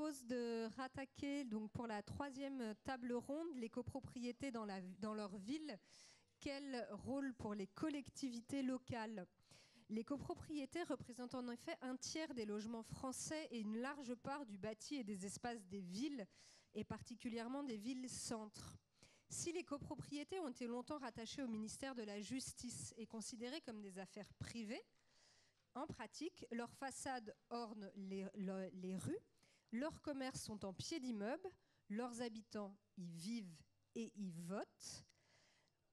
propose de rattaquer donc, pour la 3e table ronde les copropriétés dans leur ville. Quel rôle pour les collectivités locales ? Les copropriétés représentent en effet un tiers des logements français et une large part du bâti et des espaces des villes, et particulièrement des villes-centres. Si les copropriétés ont été longtemps rattachées au ministère de la Justice et considérées comme des affaires privées, en pratique, leurs façades ornent les rues, leurs commerces sont en pied d'immeuble, leurs habitants y vivent et y votent.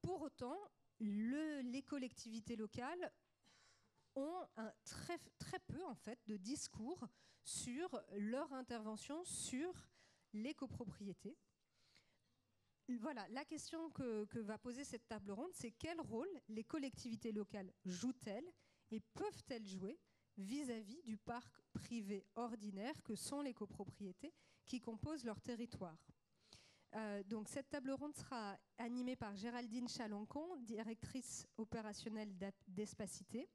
Pour autant, les collectivités locales ont très peu en fait, de discours sur leur intervention sur les copropriétés. Voilà, la question que va poser cette table ronde, c'est quel rôle les collectivités locales jouent-elles et peuvent-elles jouer vis-à-vis du parc privé ordinaire que sont les copropriétés qui composent leur territoire. Donc cette table ronde sera animée par Géraldine Chalancon, directrice opérationnelle d'Espacité.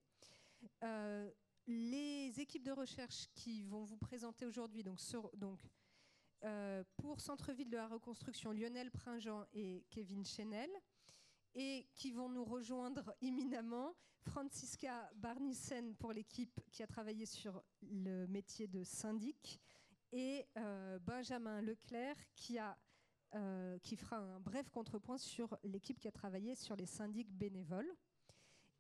Les équipes de recherche qui vont vous présenter aujourd'hui, pour Centre-Ville de la Reconstruction, Lionel Pringent et Kevin Chenel, et qui vont nous rejoindre imminemment, Franziska Barnissen pour l'équipe qui a travaillé sur le métier de syndic, et Benjamin Leclerc qui fera un bref contrepoint sur l'équipe qui a travaillé sur les syndics bénévoles.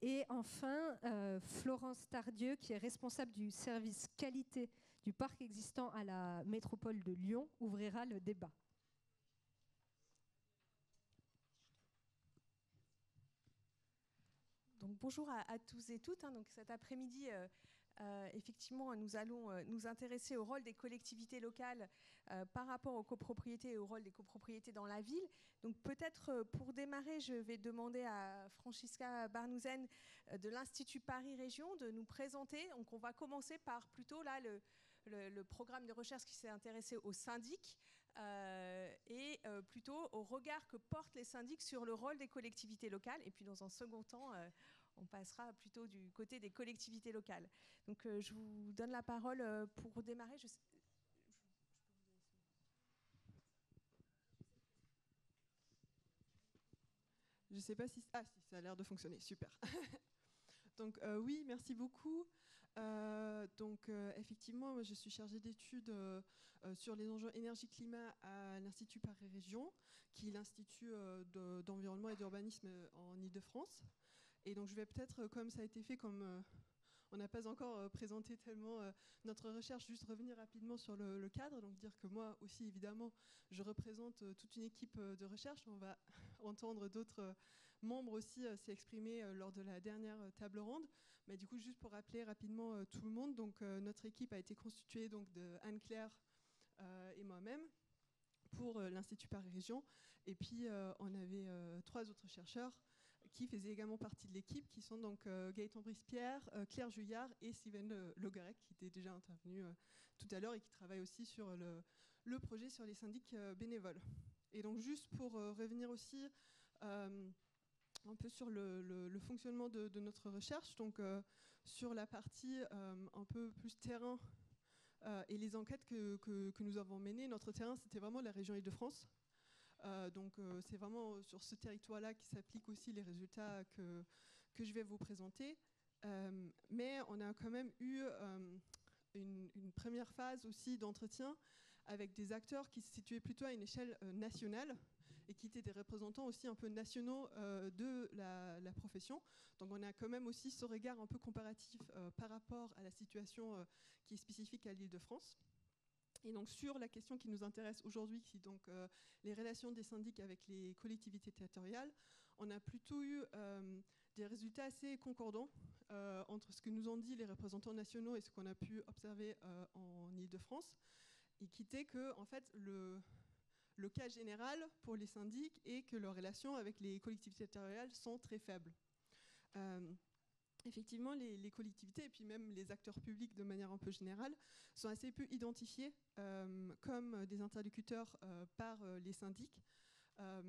Et enfin, Florence Tardieu, qui est responsable du service qualité du parc existant à la métropole de Lyon, ouvrira le débat. Donc, bonjour à tous et toutes. Donc, cet après-midi, effectivement, nous allons nous intéresser au rôle des collectivités locales par rapport aux copropriétés et au rôle des copropriétés dans la ville. Donc peut-être pour démarrer, je vais demander à Franziska Barnissen de l'Institut Paris Région de nous présenter. Donc on va commencer par plutôt là le programme de recherche qui s'est intéressé aux syndics et plutôt au regard que portent les syndics sur le rôle des collectivités locales. Et puis dans un second temps, on passera plutôt du côté des collectivités locales. Donc je vous donne la parole pour démarrer. Je ne sais pas si... Ah si, ça a l'air de fonctionner, super. Donc oui, merci beaucoup. Effectivement, moi, je suis chargée d'études sur les enjeux énergie-climat à l'Institut Paris Région, qui est l'Institut d'environnement et d'urbanisme en Île-de-France. Et donc je vais peut-être, comme ça a été fait, comme on n'a pas encore présenté tellement notre recherche, juste revenir rapidement sur le cadre, donc dire que moi aussi, évidemment, je représente toute une équipe de recherche. On va entendre d'autres membres aussi s'exprimer lors de la dernière table ronde. Mais du coup, juste pour rappeler rapidement tout le monde, donc notre équipe a été constituée donc, de Anne-Claire et moi-même pour l'Institut Paris Région. Et puis, on avait 3 autres chercheurs qui faisaient également partie de l'équipe, qui sont donc Gaëtan Brice-Pierre, Claire Juillard et Steven Logarec, qui était déjà intervenu tout à l'heure et qui travaille aussi sur le projet sur les syndics bénévoles. Et donc, juste pour revenir aussi un peu sur le fonctionnement de notre recherche, donc sur la partie un peu plus terrain, et les enquêtes que nous avons menées, notre terrain, c'était vraiment la région Île-de-France. Donc c'est vraiment sur ce territoire-là qui s'appliquent aussi les résultats que je vais vous présenter. Mais on a quand même eu une première phase aussi d'entretien avec des acteurs qui se situaient plutôt à une échelle nationale et qui étaient des représentants aussi un peu nationaux de la profession. Donc on a quand même aussi ce regard un peu comparatif par rapport à la situation qui est spécifique à l'Île-de-France. Et donc sur la question qui nous intéresse aujourd'hui, qui est donc les relations des syndics avec les collectivités territoriales, on a plutôt eu des résultats assez concordants entre ce que nous ont dit les représentants nationaux et ce qu'on a pu observer en Île-de-France, et qui était que en fait le cas général pour les syndics est que leurs relations avec les collectivités territoriales sont très faibles. Effectivement, les collectivités et puis même les acteurs publics de manière un peu générale sont assez peu identifiés comme des interlocuteurs par les syndics.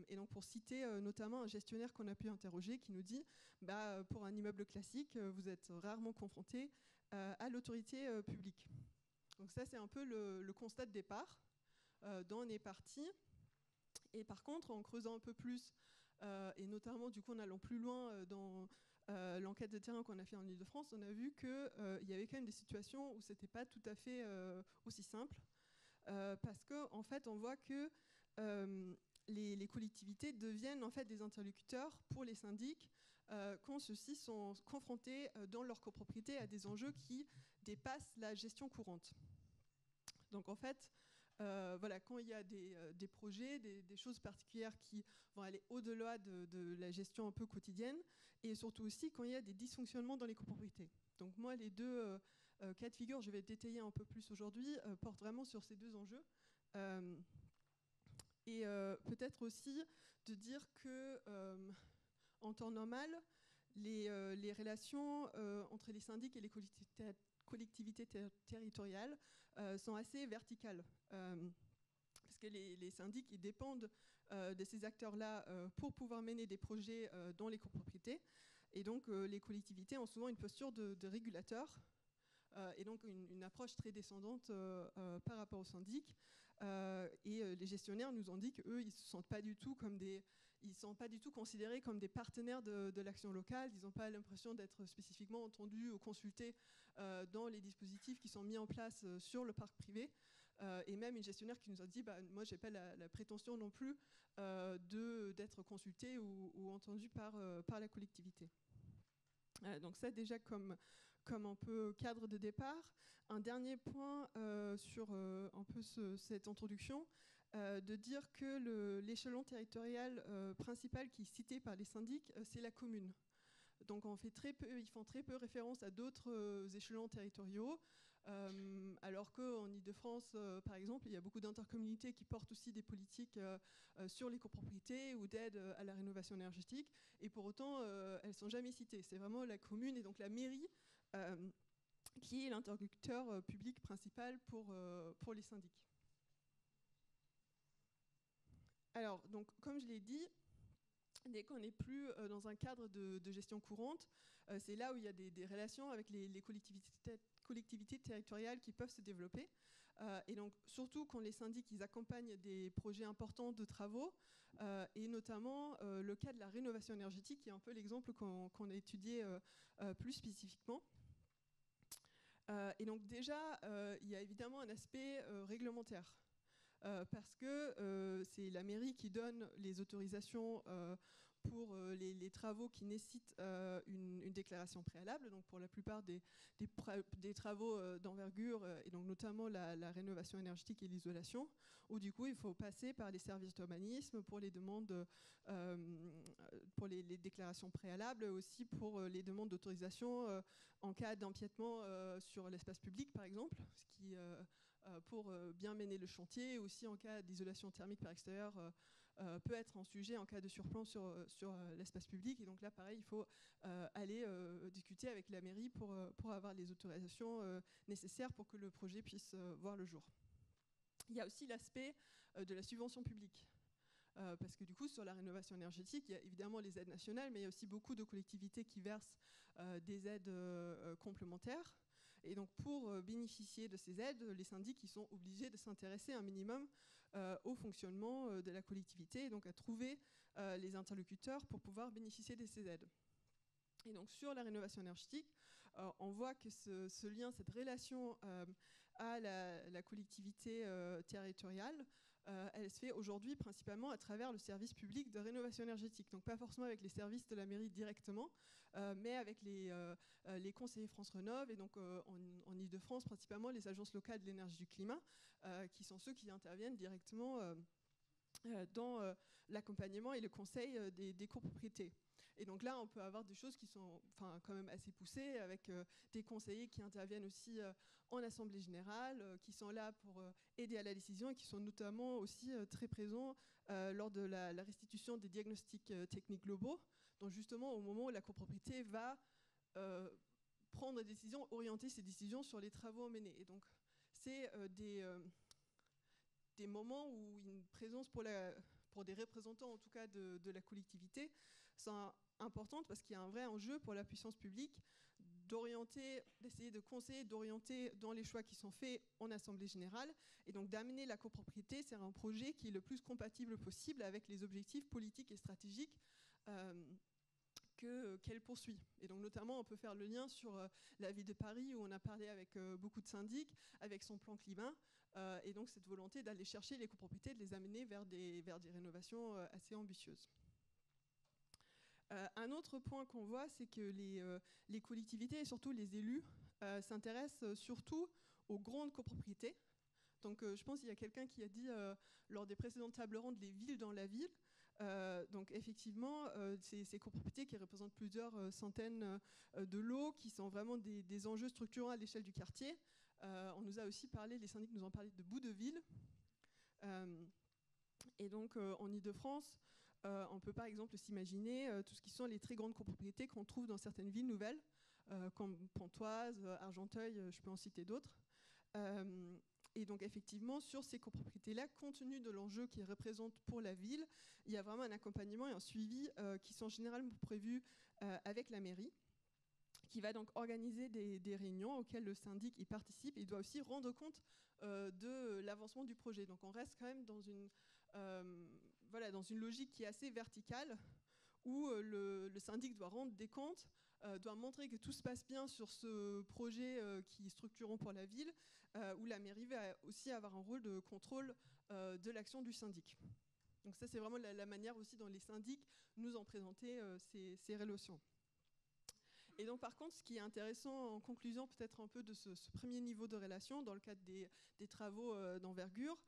Et donc pour citer notamment un gestionnaire qu'on a pu interroger qui nous dit pour un immeuble classique, vous êtes rarement confronté à l'autorité publique. Donc ça, c'est un peu le constat de départ dont on est parti. Et par contre, en creusant un peu plus, et notamment du coup en allant plus loin dans l'enquête de terrain qu'on a fait en Ile-de-France, on a vu qu'il y avait quand même des situations où c'était pas tout à fait aussi simple. Parce qu'en fait, on voit que les collectivités deviennent en fait des interlocuteurs pour les syndics quand ceux-ci sont confrontés dans leur copropriété à des enjeux qui dépassent la gestion courante. Donc en fait, voilà, quand il y a des projets, des choses particulières qui vont aller au-delà de la gestion un peu quotidienne, et surtout aussi quand il y a des dysfonctionnements dans les copropriétés. Donc moi, les deux cas de figure, je vais détailler un peu plus aujourd'hui, portent vraiment sur ces deux enjeux. Et peut-être aussi de dire que en temps normal, les relations entre les syndics et les collectivités territoriales sont assez verticales. Parce que les syndics ils dépendent de ces acteurs-là pour pouvoir mener des projets dans les copropriétés. Et donc les collectivités ont souvent une posture de régulateur et donc une approche très descendante par rapport aux syndics. Et les gestionnaires nous ont dit qu'eux, ils ne se sentent pas du tout comme ils ne sont pas du tout considérés comme des partenaires de l'action locale. Ils n'ont pas l'impression d'être spécifiquement entendus ou consultés dans les dispositifs qui sont mis en place sur le parc privé. Et même une gestionnaire qui nous a dit moi, je n'ai pas la prétention non plus d'être consulté ou entendu par la collectivité. Donc ça, déjà, comme un peu cadre de départ. Un dernier point sur un peu cette introduction, de dire que l'échelon territorial principal qui est cité par les syndics, c'est la commune. Donc ils font très peu référence à d'autres échelons territoriaux, alors qu'en Ile-de-France, par exemple, il y a beaucoup d'intercommunalités qui portent aussi des politiques sur les copropriétés ou d'aide à la rénovation énergétique, et pour autant, elles ne sont jamais citées. C'est vraiment la commune et donc la mairie qui est l'interlocuteur public principal pour les syndics. Alors, donc, comme je l'ai dit, dès qu'on n'est plus dans un cadre de gestion courante, c'est là où il y a des relations avec les collectivités territoriales qui peuvent se développer. Et donc, surtout quand les syndics ils accompagnent des projets importants de travaux, et notamment le cas de la rénovation énergétique, qui est un peu l'exemple qu'on a étudié plus spécifiquement. Et donc déjà, il y a évidemment un aspect réglementaire. Parce que c'est la mairie qui donne les autorisations pour les travaux qui nécessitent une déclaration préalable, donc pour la plupart des travaux d'envergure, et donc notamment la rénovation énergétique et l'isolation, où du coup il faut passer par les services d'urbanisme pour les demandes, pour les déclarations préalables, aussi pour les demandes d'autorisation en cas d'empiètement sur l'espace public par exemple, ce qui pour bien mener le chantier, aussi en cas d'isolation thermique par extérieur, peut être un sujet en cas de surplomb sur l'espace public. Et donc là, pareil, il faut aller discuter avec la mairie pour avoir les autorisations nécessaires pour que le projet puisse voir le jour. Il y a aussi l'aspect de la subvention publique. Parce que du coup, sur la rénovation énergétique, il y a évidemment les aides nationales, mais il y a aussi beaucoup de collectivités qui versent des aides complémentaires. Et donc pour bénéficier de ces aides, les syndics ils sont obligés de s'intéresser un minimum au fonctionnement de la collectivité, et donc à trouver les interlocuteurs pour pouvoir bénéficier de ces aides. Et donc sur la rénovation énergétique, on voit que ce lien, cette relation à la collectivité territoriale, elle se fait aujourd'hui principalement à travers le service public de rénovation énergétique. Donc pas forcément avec les services de la mairie directement, mais avec les conseillers France Rénov', et donc en Ile-de-France principalement les agences locales de l'énergie du climat, qui sont ceux qui interviennent directement dans l'accompagnement et le conseil des copropriétés. Et donc là, on peut avoir des choses qui sont quand même assez poussées, avec des conseillers qui interviennent aussi en assemblée générale, qui sont là pour aider à la décision, et qui sont notamment aussi très présents lors de la restitution des diagnostics techniques globaux, donc justement au moment où la copropriété va prendre des décisions, orienter ses décisions sur les travaux menés. Et donc c'est des moments où une présence pour des représentants en tout cas de la collectivité sont importantes, parce qu'il y a un vrai enjeu pour la puissance publique d'essayer de conseiller, d'orienter dans les choix qui sont faits en Assemblée Générale. Et donc d'amener la copropriété sur un projet qui est le plus compatible possible avec les objectifs politiques et stratégiques qu'elle poursuit. Et donc notamment, on peut faire le lien sur la ville de Paris, où on a parlé avec beaucoup de syndics, avec son plan climat, et donc cette volonté d'aller chercher les copropriétés, de les amener vers des rénovations assez ambitieuses. Un autre point qu'on voit, c'est que les collectivités et surtout les élus s'intéressent surtout aux grandes copropriétés. Donc je pense qu'il y a quelqu'un qui a dit lors des précédentes tables rondes les villes dans la ville. Donc effectivement, ces copropriétés qui représentent plusieurs centaines de lots, qui sont vraiment des enjeux structurants à l'échelle du quartier. On nous a aussi parlé, les syndics nous ont parlé de bouts de ville. Et donc en Ile-de-France, on peut par exemple s'imaginer tout ce qui sont les très grandes copropriétés qu'on trouve dans certaines villes nouvelles, comme Pontoise, Argenteuil, je peux en citer d'autres. Et donc effectivement, sur ces copropriétés-là, compte tenu de l'enjeu qu'ils représentent pour la ville, il y a vraiment un accompagnement et un suivi qui sont généralement prévus avec la mairie, qui va donc organiser des réunions auxquelles le syndic y participe. Il doit aussi rendre compte de l'avancement du projet. Donc on reste quand même dans une logique qui est assez verticale, où le syndic doit rendre des comptes, doit montrer que tout se passe bien sur ce projet qui est structurant pour la ville, où la mairie va aussi avoir un rôle de contrôle de l'action du syndic. Donc ça, c'est vraiment la manière aussi dont les syndics nous ont présenté ces relations. Et donc par contre, ce qui est intéressant en conclusion peut-être un peu de ce premier niveau de relation, dans le cadre des travaux d'envergure,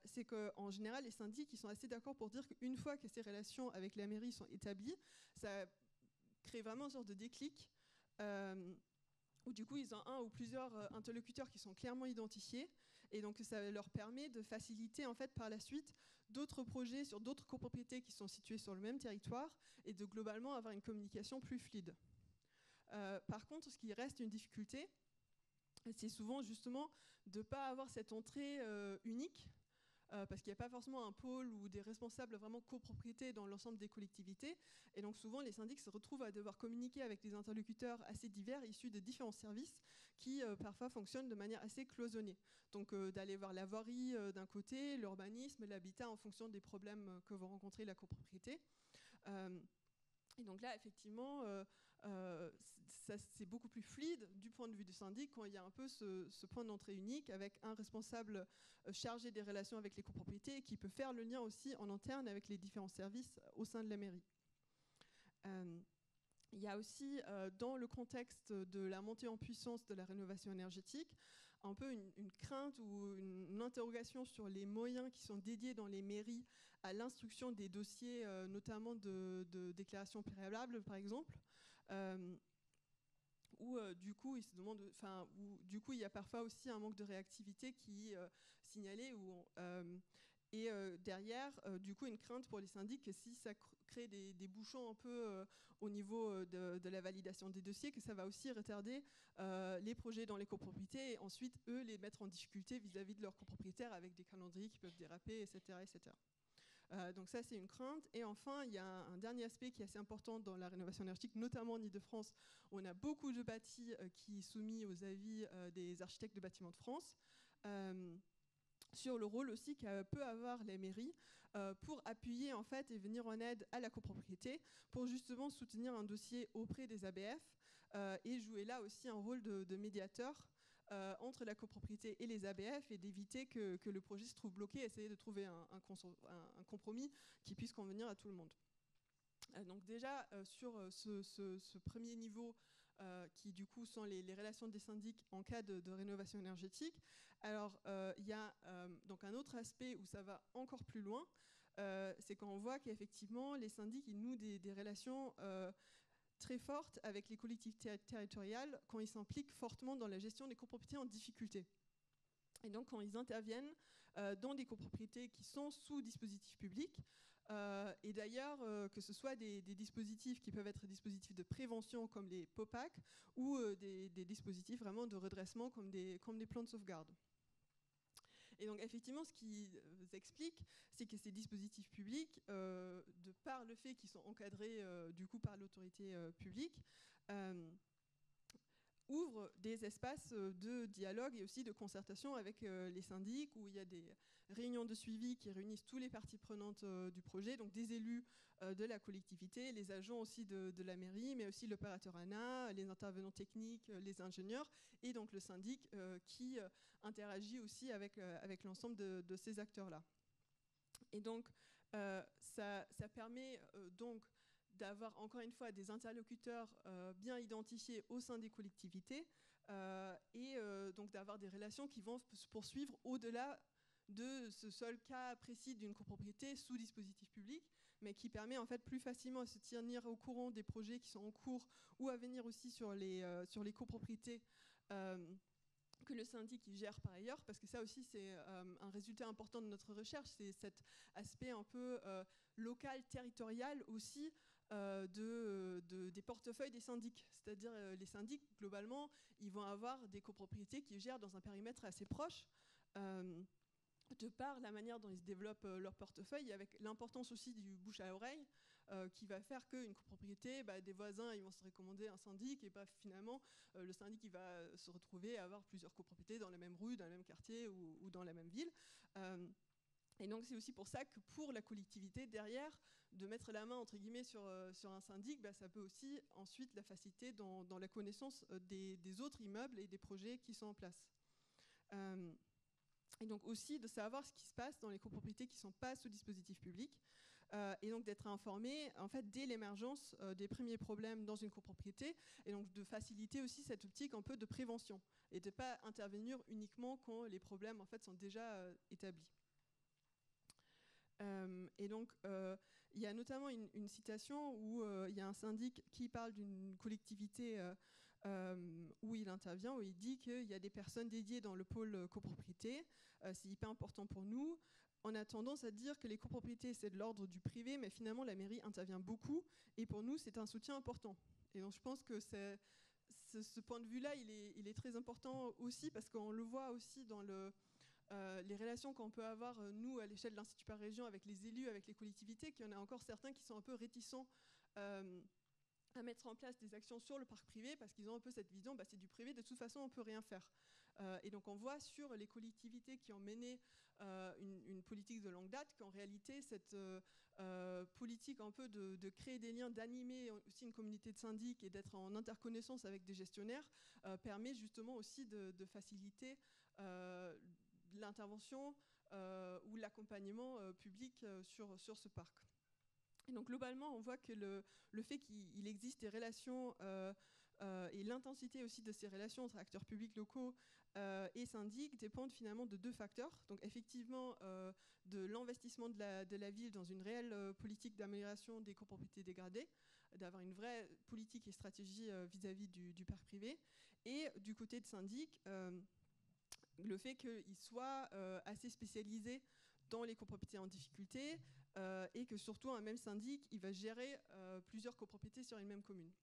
c'est qu'en général, les syndics ils sont assez d'accord pour dire qu'une fois que ces relations avec la mairie sont établies, ça crée vraiment une sorte de déclic, où du coup ils ont un ou plusieurs interlocuteurs qui sont clairement identifiés, et donc ça leur permet de faciliter en fait par la suite d'autres projets sur d'autres copropriétés qui sont situées sur le même territoire, et de globalement avoir une communication plus fluide. Par contre, ce qui reste une difficulté, c'est souvent justement de ne pas avoir cette entrée unique, parce qu'il n'y a pas forcément un pôle ou des responsables vraiment copropriétés dans l'ensemble des collectivités. Et donc souvent, les syndics se retrouvent à devoir communiquer avec des interlocuteurs assez divers, issus de différents services, qui parfois fonctionnent de manière assez cloisonnée. Donc d'aller voir la voirie d'un côté, l'urbanisme, l'habitat en fonction des problèmes que vont rencontrer la copropriété. Et donc là, effectivement, c'est beaucoup plus fluide du point de vue du syndic quand il y a un peu ce point d'entrée unique avec un responsable chargé des relations avec les copropriétés et qui peut faire le lien aussi en interne avec les différents services au sein de la mairie. Il y a aussi, dans le contexte de la montée en puissance de la rénovation énergétique, un peu une crainte ou une interrogation sur les moyens qui sont dédiés dans les mairies à l'instruction des dossiers, notamment de déclaration préalable, par exemple, où du coup, ils se demandent, où du coup, il y a parfois aussi un manque de réactivité qui est signalé, et derrière, du coup, une crainte pour les syndics que si ça crée des bouchons un peu au niveau de la validation des dossiers, que ça va aussi retarder les projets dans les copropriétés et ensuite, eux, les mettre en difficulté vis-à-vis de leurs copropriétaires avec des calendriers qui peuvent déraper, etc. etc. Donc ça, c'est une crainte. Et enfin, il y a un dernier aspect qui est assez important dans la rénovation énergétique, notamment en Ile-de-France, où on a beaucoup de bâtis qui sont soumis aux avis des architectes de bâtiments de France, sur le rôle aussi que peut avoir les mairies pour appuyer en fait et venir en aide à la copropriété, pour justement soutenir un dossier auprès des ABF et jouer là aussi un rôle de médiateur entre la copropriété et les ABF, et d'éviter que le projet se trouve bloqué, essayer de trouver un compromis qui puisse convenir à tout le monde. Donc déjà, sur ce premier niveau, qui du coup sont les relations des syndics en cas de rénovation énergétique, alors il y a donc un autre aspect où ça va encore plus loin, c'est quand on voit qu'effectivement les syndics ils nouent des relations très forte avec les collectivités territoriales quand ils s'impliquent fortement dans la gestion des copropriétés en difficulté. Et donc quand ils interviennent dans des copropriétés qui sont sous dispositifs publics, et d'ailleurs que ce soit des dispositifs qui peuvent être des dispositifs de prévention comme les POPAC, ou des dispositifs vraiment de redressement comme des plans de sauvegarde. Et donc effectivement, ce qui explique, c'est que ces dispositifs publics, de par le fait qu'ils sont encadrés du coup par l'autorité publique, ouvre des espaces de dialogue et aussi de concertation avec les syndics, où il y a des réunions de suivi qui réunissent tous les parties prenantes du projet, donc des élus de la collectivité, les agents aussi de la mairie, mais aussi l'opérateur ANA, les intervenants techniques, les ingénieurs, et donc le syndic qui interagit aussi avec l'ensemble de ces acteurs-là. Et donc, ça permet donc d'avoir encore une fois des interlocuteurs bien identifiés au sein des collectivités et donc d'avoir des relations qui vont se poursuivre au-delà de ce seul cas précis d'une copropriété sous dispositif public, mais qui permet en fait plus facilement à se tenir au courant des projets qui sont en cours ou à venir aussi sur les copropriétés que le syndic gère par ailleurs, parce que ça aussi c'est un résultat important de notre recherche, c'est cet aspect un peu local, territorial aussi des portefeuilles des syndics. C'est-à-dire les syndics, globalement, ils vont avoir des copropriétés qui gèrent dans un périmètre assez proche, de par la manière dont ils se développent leur portefeuille, avec l'importance aussi du bouche à oreille, qui va faire qu'une copropriété, des voisins ils vont se recommander un syndic, et finalement le syndic il va se retrouver à avoir plusieurs copropriétés dans la même rue, dans le même quartier ou dans la même ville. Et donc c'est aussi pour ça que pour la collectivité derrière, de mettre la main entre guillemets sur un syndic, ça peut aussi ensuite la faciliter dans la connaissance des autres immeubles et des projets qui sont en place. Et donc aussi de savoir ce qui se passe dans les copropriétés qui ne sont pas sous dispositif public, et donc d'être informé en fait dès l'émergence des premiers problèmes dans une copropriété, et donc de faciliter aussi cette optique un peu de prévention et de ne pas intervenir uniquement quand les problèmes en fait sont déjà établis. Et donc il y a notamment une citation où il y a un syndic qui parle d'une collectivité où il intervient, où il dit qu'il y a des personnes dédiées dans le pôle copropriété, c'est hyper important pour nous. On a tendance à dire que les copropriétés c'est de l'ordre du privé, mais finalement la mairie intervient beaucoup, et pour nous c'est un soutien important. Et donc je pense que ce point de vue-là il est très important aussi, parce qu'on le voit aussi dans les relations qu'on peut avoir, nous, à l'échelle de l'Institut Paris Région, avec les élus, avec les collectivités, qu'il y en a encore certains qui sont un peu réticents à mettre en place des actions sur le parc privé, parce qu'ils ont un peu cette vision, c'est du privé, de toute façon on ne peut rien faire. Et donc on voit sur les collectivités qui ont mené une politique de longue date qu'en réalité cette politique un peu de créer des liens, d'animer aussi une communauté de syndics et d'être en interconnaissance avec des gestionnaires permet justement aussi de faciliter l'intervention ou l'accompagnement public sur ce parc. Et donc globalement, on voit que le fait qu'il existe des relations et l'intensité aussi de ces relations entre acteurs publics locaux et syndics dépendent finalement de deux facteurs. Donc effectivement de l'investissement de la ville dans une réelle politique d'amélioration des copropriétés dégradées, d'avoir une vraie politique et stratégie vis-à-vis du parc privé, et du côté de syndics, le fait qu'ils soient assez spécialisés dans les copropriétés en difficulté, et que surtout un même syndic il va gérer plusieurs copropriétés sur une même commune.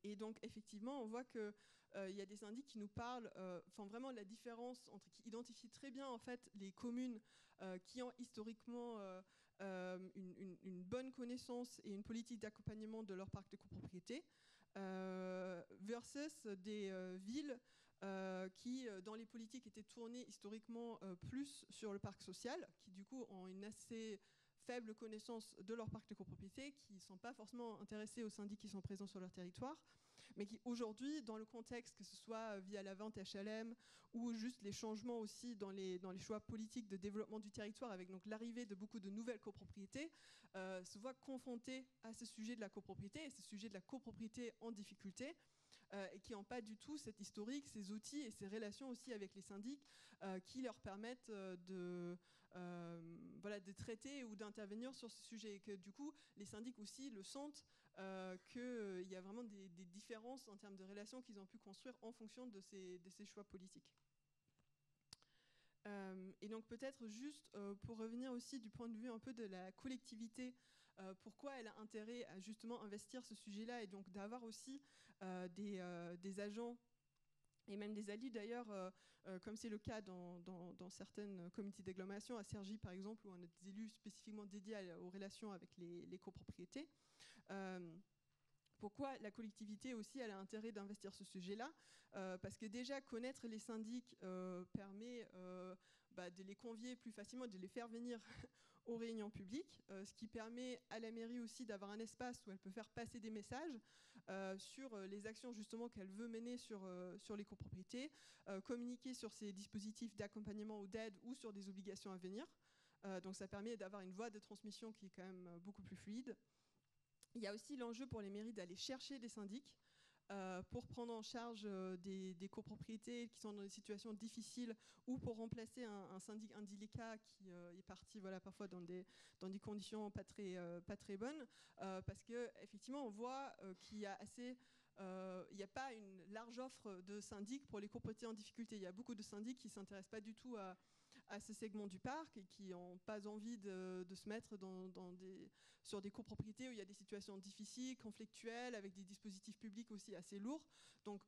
Et donc effectivement on voit qu'il y a des syndics qui nous parlent, vraiment la différence qui identifient très bien en fait les communes qui ont historiquement une bonne connaissance et une politique d'accompagnement de leur parc de copropriété, versus des villes qui, dans les politiques, étaient tournées historiquement plus sur le parc social, qui du coup ont une assez faible connaissance de leur parc de copropriété, qui ne sont pas forcément intéressés aux syndics qui sont présents sur leur territoire, mais qui aujourd'hui, dans le contexte, que ce soit via la vente HLM ou juste les changements aussi dans les choix politiques de développement du territoire, avec donc l'arrivée de beaucoup de nouvelles copropriétés, se voient confrontés à ce sujet de la copropriété et ce sujet de la copropriété en difficulté, et qui n'ont pas du tout cet historique, ces outils et ces relations aussi avec les syndics qui leur permettent de traiter ou d'intervenir sur ce sujet. Et que du coup, les syndics aussi le sentent, qu'il y a vraiment des différences en termes de relations qu'ils ont pu construire en fonction de ces choix politiques. Et donc peut-être juste pour revenir aussi du point de vue un peu de la collectivité, pourquoi elle a intérêt à justement investir ce sujet-là, et donc d'avoir aussi des agents et même des alliés d'ailleurs, comme c'est le cas dans certaines comités d'agglomération, à Cergy par exemple, où on a des élus spécifiquement dédiés aux relations avec les copropriétés. pourquoi la collectivité aussi elle a intérêt d'investir ce sujet-là, parce que déjà connaître les syndics permet de les convier plus facilement, de les faire venir aux réunions publiques, ce qui permet à la mairie aussi d'avoir un espace où elle peut faire passer des messages sur les actions justement qu'elle veut mener sur les copropriétés, communiquer sur ces dispositifs d'accompagnement ou d'aide ou sur des obligations à venir. Donc ça permet d'avoir une voie de transmission qui est quand même beaucoup plus fluide. Il y a aussi l'enjeu pour les mairies d'aller chercher des syndics pour prendre en charge des copropriétés qui sont dans des situations difficiles ou pour remplacer un syndic indélicat qui est parti parfois dans des conditions pas très bonnes, parce qu'effectivement on voit qu'il y a il n'y a pas une large offre de syndics pour les copropriétés en difficulté. Il y a beaucoup de syndics qui ne s'intéressent pas du tout à ce segment du parc et qui n'ont pas envie de se mettre sur des copropriétés où il y a des situations difficiles, conflictuelles, avec des dispositifs publics aussi assez lourds. Donc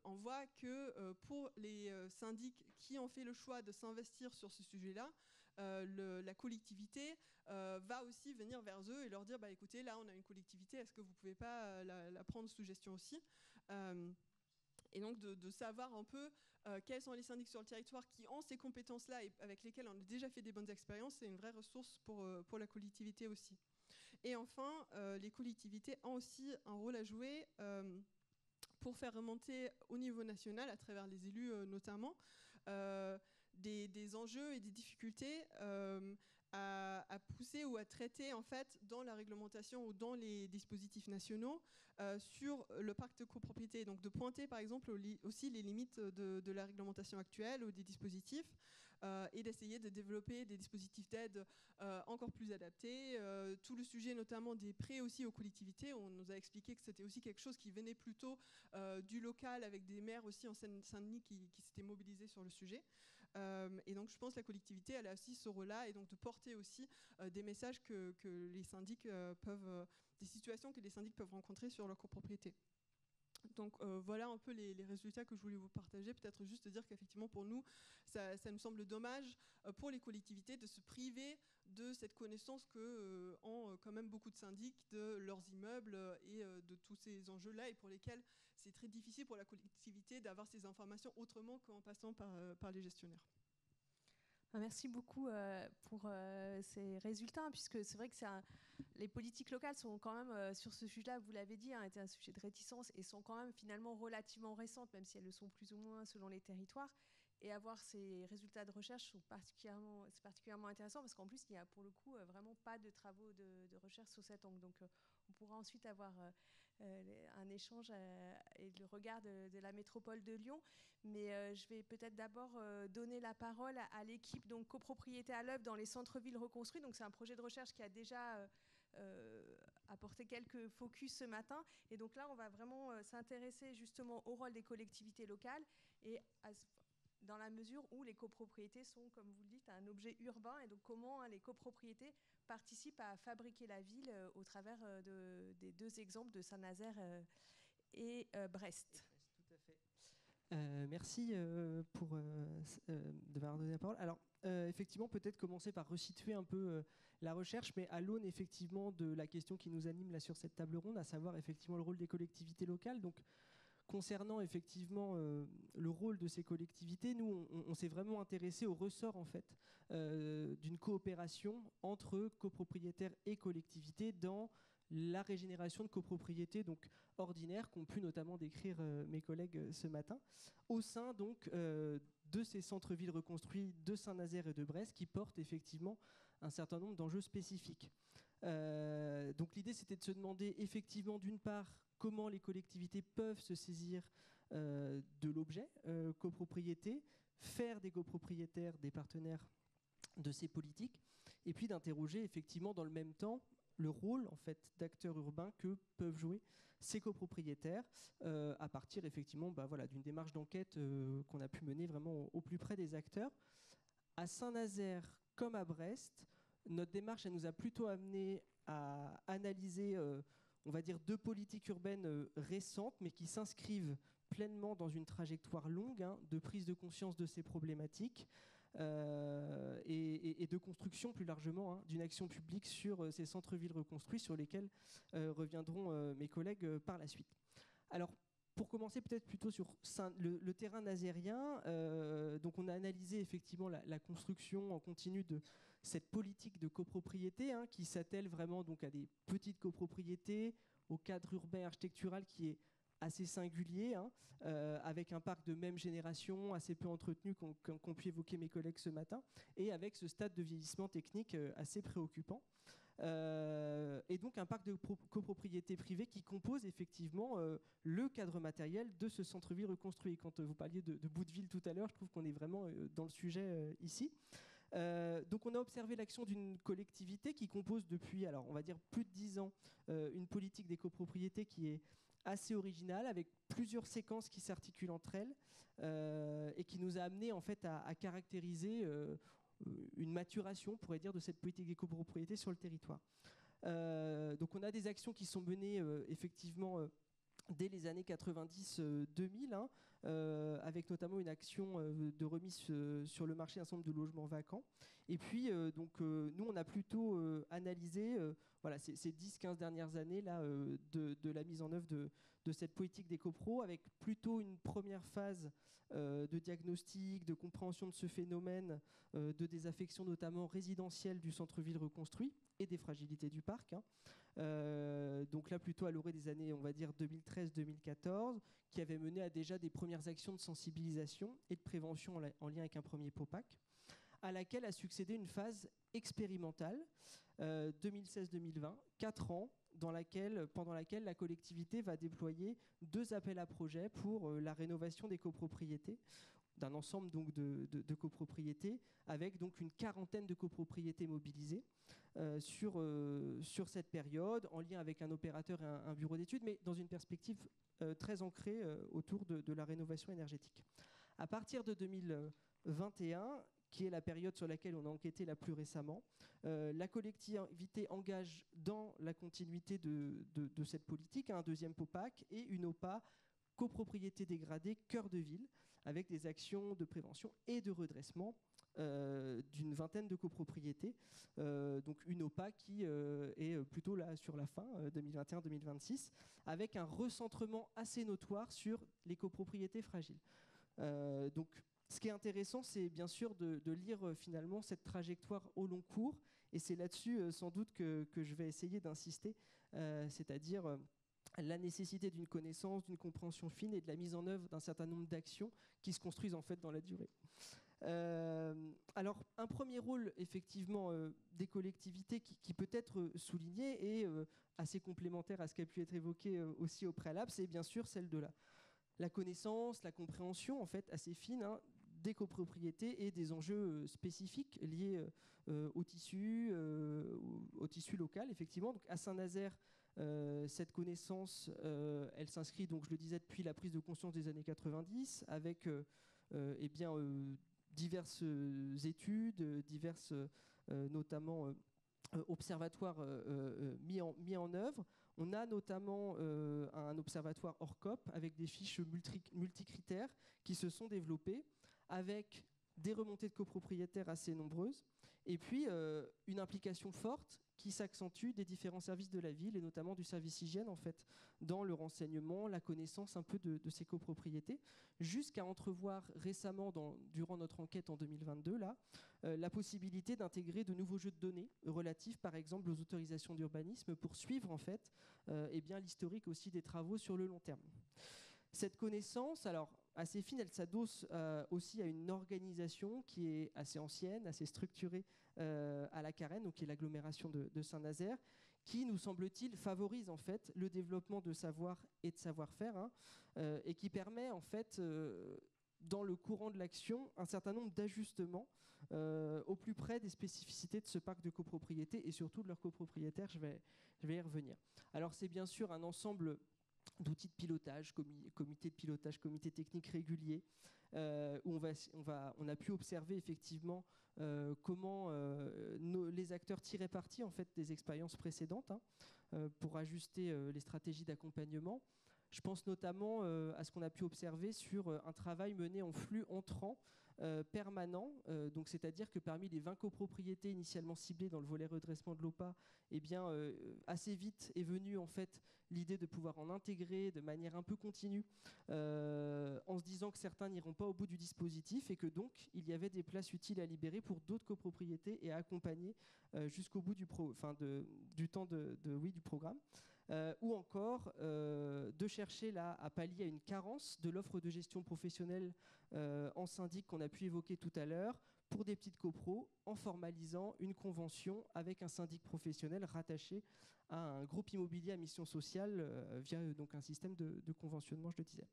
on voit que pour les syndics qui ont fait le choix de s'investir sur ce sujet-là, la collectivité va aussi venir vers eux et leur dire écoutez, là on a une collectivité, est-ce que vous ne pouvez pas la prendre sous gestion aussi et donc de savoir un peu quels sont les syndics sur le territoire qui ont ces compétences-là et avec lesquels on a déjà fait des bonnes expériences, c'est une vraie ressource pour la collectivité aussi. Et enfin, les collectivités ont aussi un rôle à jouer pour faire remonter au niveau national, à travers les élus notamment, des enjeux et des difficultés à pousser ou à traiter en fait dans la réglementation ou dans les dispositifs nationaux sur le pacte de copropriété. Donc de pointer par exemple aussi les limites de la réglementation actuelle ou des dispositifs et d'essayer de développer des dispositifs d'aide encore plus adaptés. Tout le sujet notamment des prêts aussi aux collectivités, on nous a expliqué que c'était aussi quelque chose qui venait plutôt du local avec des maires aussi en Seine-Saint-Denis qui s'étaient mobilisés sur le sujet. Et donc je pense que la collectivité elle a aussi ce rôle-là et donc de porter aussi des messages que les syndics peuvent, des situations que les syndics peuvent rencontrer sur leur copropriété. Donc voilà un peu les résultats que je voulais vous partager. Peut-être juste dire qu'effectivement pour nous, ça nous semble dommage pour les collectivités de se priver de cette connaissance que ont quand même beaucoup de syndics de leurs immeubles et de tous ces enjeux-là et pour lesquels c'est très difficile pour la collectivité d'avoir ces informations autrement qu'en passant par les gestionnaires. Merci beaucoup pour ces résultats, puisque c'est vrai que les politiques locales sont quand même, sur ce sujet-là, vous l'avez dit, été un sujet de réticence et sont quand même finalement relativement récentes, même si elles le sont plus ou moins selon les territoires. Et avoir ces résultats de recherche c'est particulièrement intéressant parce qu'en plus, il n'y a pour le coup vraiment pas de travaux de recherche sur cet angle. Donc on pourra ensuite avoir un échange et le regard de la métropole de Lyon. Mais je vais peut-être d'abord donner la parole à l'équipe donc copropriété à l'œuvre dans les centres-villes reconstruits. Donc c'est un projet de recherche qui a déjà apporté quelques focus ce matin. Et donc là, on va vraiment s'intéresser justement au rôle des collectivités locales et dans la mesure où les copropriétés sont, comme vous le dites, un objet urbain, et donc comment les copropriétés participent à fabriquer la ville au travers des deux exemples de Saint-Nazaire et Brest. Tout à fait. Merci de m'avoir donné la parole. Alors, effectivement, peut-être commencer par resituer un peu la recherche, mais à l'aune effectivement de la question qui nous anime là sur cette table ronde, à savoir effectivement le rôle des collectivités locales. Donc, concernant effectivement le rôle de ces collectivités, nous, on s'est vraiment intéressé au ressort en fait d'une coopération entre copropriétaires et collectivités dans la régénération de copropriétés donc ordinaires qu'ont pu notamment décrire mes collègues ce matin, au sein donc de ces centres-villes reconstruits de Saint-Nazaire et de Brest qui portent effectivement un certain nombre d'enjeux spécifiques. Donc l'idée c'était de se demander effectivement d'une part comment les collectivités peuvent se saisir de l'objet copropriété, faire des copropriétaires des partenaires de ces politiques, et puis d'interroger effectivement dans le même temps le rôle en fait d'acteurs urbains que peuvent jouer ces copropriétaires à partir effectivement d'une démarche d'enquête qu'on a pu mener vraiment au plus près des acteurs. À Saint-Nazaire comme à Brest, notre démarche elle nous a plutôt amené à analyser on va dire deux politiques urbaines récentes, mais qui s'inscrivent pleinement dans une trajectoire longue de prise de conscience de ces problématiques. et de construction plus largement, hein, d'une action publique sur ces centres-villes reconstruits sur lesquels reviendront mes collègues par la suite. Alors, pour commencer peut-être plutôt sur le terrain nazérien, donc on a analysé effectivement la construction en continu de cette politique de copropriété, hein, qui s'attelle vraiment donc à des petites copropriétés, au cadre urbain architectural qui est assez singulier, hein, avec un parc de même génération assez peu entretenu qu'ont pu évoquer mes collègues ce matin, et avec ce stade de vieillissement technique assez préoccupant. Et donc un parc de copropriété privée qui compose effectivement le cadre matériel de ce centre-ville reconstruit. Quand vous parliez de bout de ville tout à l'heure, je trouve qu'on est vraiment dans le sujet ici. Donc on a observé l'action d'une collectivité qui compose depuis, alors on va dire plus de 10 ans, une politique des copropriétés qui est assez originale, avec plusieurs séquences qui s'articulent entre elles, et qui nous a amené en fait à caractériser une maturation, on pourrait dire, de cette politique des copropriétés sur le territoire. Donc on a des actions qui sont menées effectivement dès les années 90-2000, hein, avec notamment une action de remise sur le marché d'un certain nombre de logements vacants. Et puis, nous, on a plutôt analysé voilà, ces 10-15 dernières années là, de la mise en œuvre de cette politique des copros, avec plutôt une première phase de diagnostic, de compréhension de ce phénomène, de désaffection notamment résidentielle du centre-ville reconstruit et des fragilités du parc, hein. Donc là plutôt à l'orée des années, on va dire 2013-2014, qui avait mené à déjà des premières actions de sensibilisation et de prévention en lien avec un premier POPAC, à laquelle a succédé une phase expérimentale 2016-2020, 4 ans, pendant laquelle la collectivité va déployer 2 appels à projets pour la rénovation des copropriétés, d'un ensemble donc de copropriétés, avec donc une quarantaine de copropriétés mobilisées sur cette période, en lien avec un opérateur et un bureau d'études, mais dans une perspective très ancrée autour de la rénovation énergétique. À partir de 2021, qui est la période sur laquelle on a enquêté la plus récemment, la collectivité engage dans la continuité de cette politique un deuxième POPAC et une OPA copropriété dégradée cœur de ville, avec des actions de prévention et de redressement d'une vingtaine de copropriétés. Donc une OPA qui est plutôt là sur la fin, 2021-2026, avec un recentrement assez notoire sur les copropriétés fragiles. Donc ce qui est intéressant, c'est bien sûr de lire finalement cette trajectoire au long cours, et c'est là-dessus sans doute que je vais essayer d'insister, c'est-à-dire la nécessité d'une connaissance, d'une compréhension fine et de la mise en œuvre d'un certain nombre d'actions qui se construisent en fait dans la durée. Alors un premier rôle effectivement des collectivités qui peut être souligné et assez complémentaire à ce qui a pu être évoqué aussi au préalable, c'est bien sûr celle de la connaissance, la compréhension en fait assez fine, hein, des copropriétés et des enjeux spécifiques liés au tissu local effectivement. Donc à Saint-Nazaire, cette connaissance, elle s'inscrit, donc je le disais, depuis la prise de conscience des années 90, avec diverses études, diverses notamment observatoires mis en œuvre. On a notamment un observatoire ORCOP avec des fiches multicritères qui se sont développées, avec des remontées de copropriétaires assez nombreuses, et puis une implication forte qui s'accentue des différents services de la ville, et notamment du service hygiène, en fait, dans le renseignement, la connaissance un peu de ces copropriétés, jusqu'à entrevoir récemment, durant notre enquête en 2022, la possibilité d'intégrer de nouveaux jeux de données relatifs, par exemple, aux autorisations d'urbanisme, pour suivre, en fait, l'historique aussi des travaux sur le long terme. Cette connaissance, alors assez fine, elle s'adosse aussi à une organisation qui est assez ancienne, assez structurée à la Carène, donc qui est l'agglomération de Saint-Nazaire, qui, nous semble-t-il, favorise en fait le développement de savoir et de savoir-faire, hein, et qui permet en fait, dans le courant de l'action, un certain nombre d'ajustements au plus près des spécificités de ce parc de copropriétés et surtout de leurs copropriétaires. Je vais y revenir. Alors c'est bien sûr un ensemble d'outils de pilotage, comité de pilotage, comité technique régulier, où on a pu observer effectivement comment les acteurs tiraient parti en fait des expériences précédentes, hein, pour ajuster les stratégies d'accompagnement. Je pense notamment à ce qu'on a pu observer sur un travail mené en flux entrant permanent, donc c'est-à-dire que parmi les 20 copropriétés initialement ciblées dans le volet redressement de l'OPA, eh bien, assez vite est venue en fait l'idée de pouvoir en intégrer de manière un peu continue, en se disant que certains n'iront pas au bout du dispositif et que donc il y avait des places utiles à libérer pour d'autres copropriétés et à accompagner jusqu'au bout du temps du programme. Ou encore de chercher là à pallier à une carence de l'offre de gestion professionnelle en syndic qu'on a pu évoquer tout à l'heure pour des petites copros en formalisant une convention avec un syndic professionnel rattaché à un groupe immobilier à mission sociale via donc un système de conventionnement, je le disais.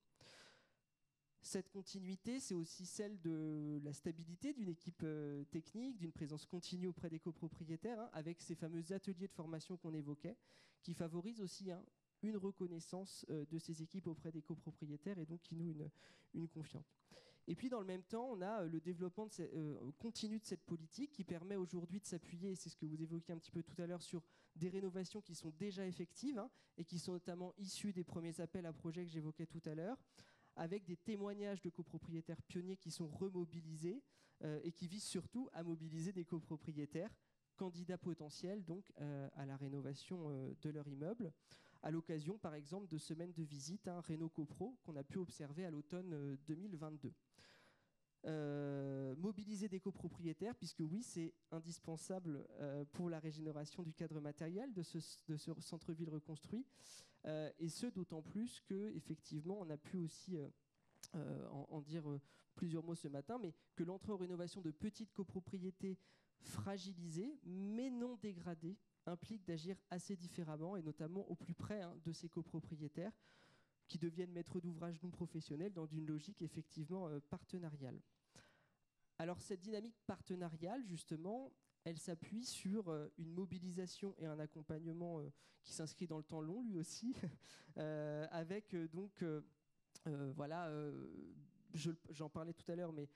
Cette continuité, c'est aussi celle de la stabilité d'une équipe technique, d'une présence continue auprès des copropriétaires, hein, avec ces fameux ateliers de formation qu'on évoquait, qui favorisent aussi une reconnaissance de ces équipes auprès des copropriétaires et donc qui nouent une confiance. Et puis dans le même temps, on a le développement continu de cette politique qui permet aujourd'hui de s'appuyer, et c'est ce que vous évoquiez un petit peu tout à l'heure, sur des rénovations qui sont déjà effectives hein, et qui sont notamment issues des premiers appels à projets que j'évoquais tout à l'heure, avec des témoignages de copropriétaires pionniers qui sont remobilisés et qui visent surtout à mobiliser des copropriétaires candidats potentiels donc, à la rénovation de leur immeuble, à l'occasion par exemple de semaines de visite Réno Copro qu'on a pu observer à l'automne 2022. Mobiliser des copropriétaires, puisque oui, c'est indispensable pour la régénération du cadre matériel de ce centre-ville reconstruit, et ce d'autant plus que effectivement on a pu aussi en dire plusieurs mots ce matin, mais que l'entrée en rénovation de petites copropriétés fragilisées mais non dégradées implique d'agir assez différemment et notamment au plus près de ces copropriétaires qui deviennent maîtres d'ouvrage non professionnels dans une logique effectivement partenariale. Alors cette dynamique partenariale, justement, elle s'appuie sur une mobilisation et un accompagnement qui s'inscrit dans le temps long, lui aussi, avec donc, voilà, j'en parlais tout à l'heure, mais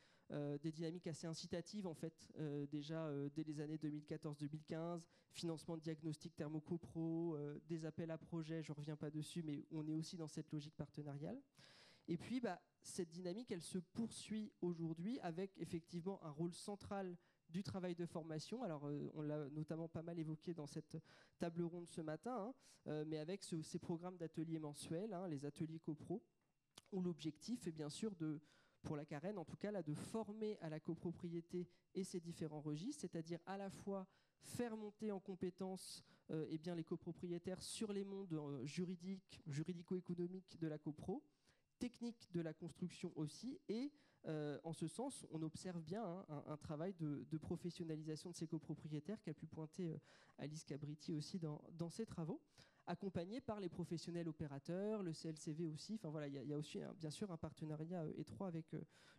des dynamiques assez incitatives, en fait, déjà dès les années 2014-2015, financement de diagnostic thermocopro, des appels à projets, je ne reviens pas dessus, mais on est aussi dans cette logique partenariale. Et puis, cette dynamique, elle se poursuit aujourd'hui avec effectivement un rôle central du travail de formation. Alors, on l'a notamment pas mal évoqué dans cette table ronde ce matin, mais avec ces programmes d'ateliers mensuels, les ateliers copro, où l'objectif est bien sûr pour la Carène, en tout cas, là, de former à la copropriété et ses différents registres, c'est-à-dire à la fois faire monter en compétences eh bien, les copropriétaires sur les mondes juridico-économiques de la copro, technique de la construction aussi, et en ce sens, on observe bien un travail de professionnalisation de ces copropriétaires qu'a pu pointer Alice Cabriti aussi dans ses travaux, accompagné par les professionnels opérateurs, le CLCV aussi. Enfin voilà, il y a aussi bien sûr un partenariat étroit avec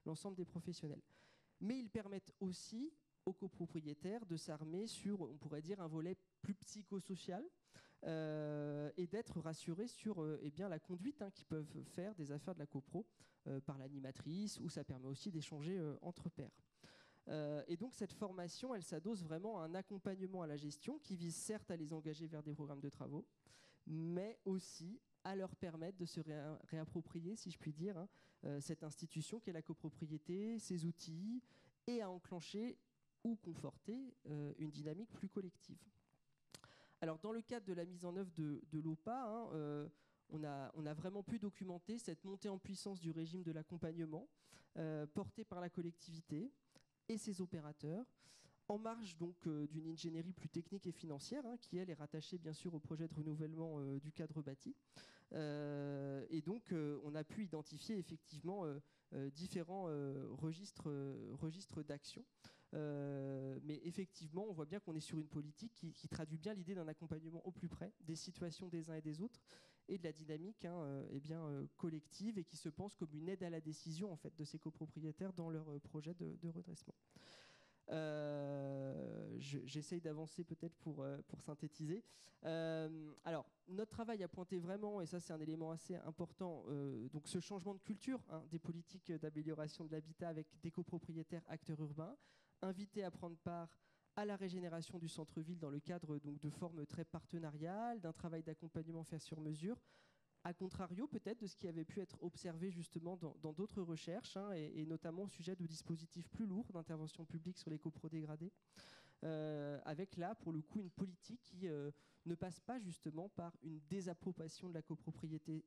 l'ensemble des professionnels. Mais ils permettent aussi aux copropriétaires de s'armer sur, on pourrait dire, un volet plus psychosocial, et d'être rassurés sur eh bien, la conduite qu'ils peuvent faire des affaires de la copro par l'animatrice, où ça permet aussi d'échanger entre pairs. Et donc cette formation, elle s'adosse vraiment à un accompagnement à la gestion qui vise certes à les engager vers des programmes de travaux, mais aussi à leur permettre de se réapproprier, si je puis dire, cette institution qu'est la copropriété, ses outils, et à enclencher ou conforter une dynamique plus collective. Alors, dans le cadre de la mise en œuvre de l'OPA, on a vraiment pu documenter cette montée en puissance du régime de l'accompagnement porté par la collectivité et ses opérateurs, en marge donc d'une ingénierie plus technique et financière, qui elle est rattachée bien sûr au projet de renouvellement du cadre bâti. Et donc, on a pu identifier effectivement différents registres d'action. Mais effectivement, on voit bien qu'on est sur une politique qui traduit bien l'idée d'un accompagnement au plus près des situations des uns et des autres et de la dynamique eh bien, collective, et qui se pense comme une aide à la décision en fait, de ces copropriétaires dans leur projet de redressement. J'essaye d'avancer peut-être pour synthétiser. Alors, notre travail a pointé vraiment, et ça c'est un élément assez important, donc ce changement de culture des politiques d'amélioration de l'habitat avec des copropriétaires acteurs urbains, invités à prendre part à la régénération du centre-ville dans le cadre donc, de formes très partenariales, d'un travail d'accompagnement fait sur mesure, à contrario peut-être de ce qui avait pu être observé justement dans d'autres recherches, hein, et notamment au sujet de dispositifs plus lourds d'intervention publique sur les coprodégradés, avec là pour le coup une politique qui ne passe pas justement par une désapprobation de la copropriété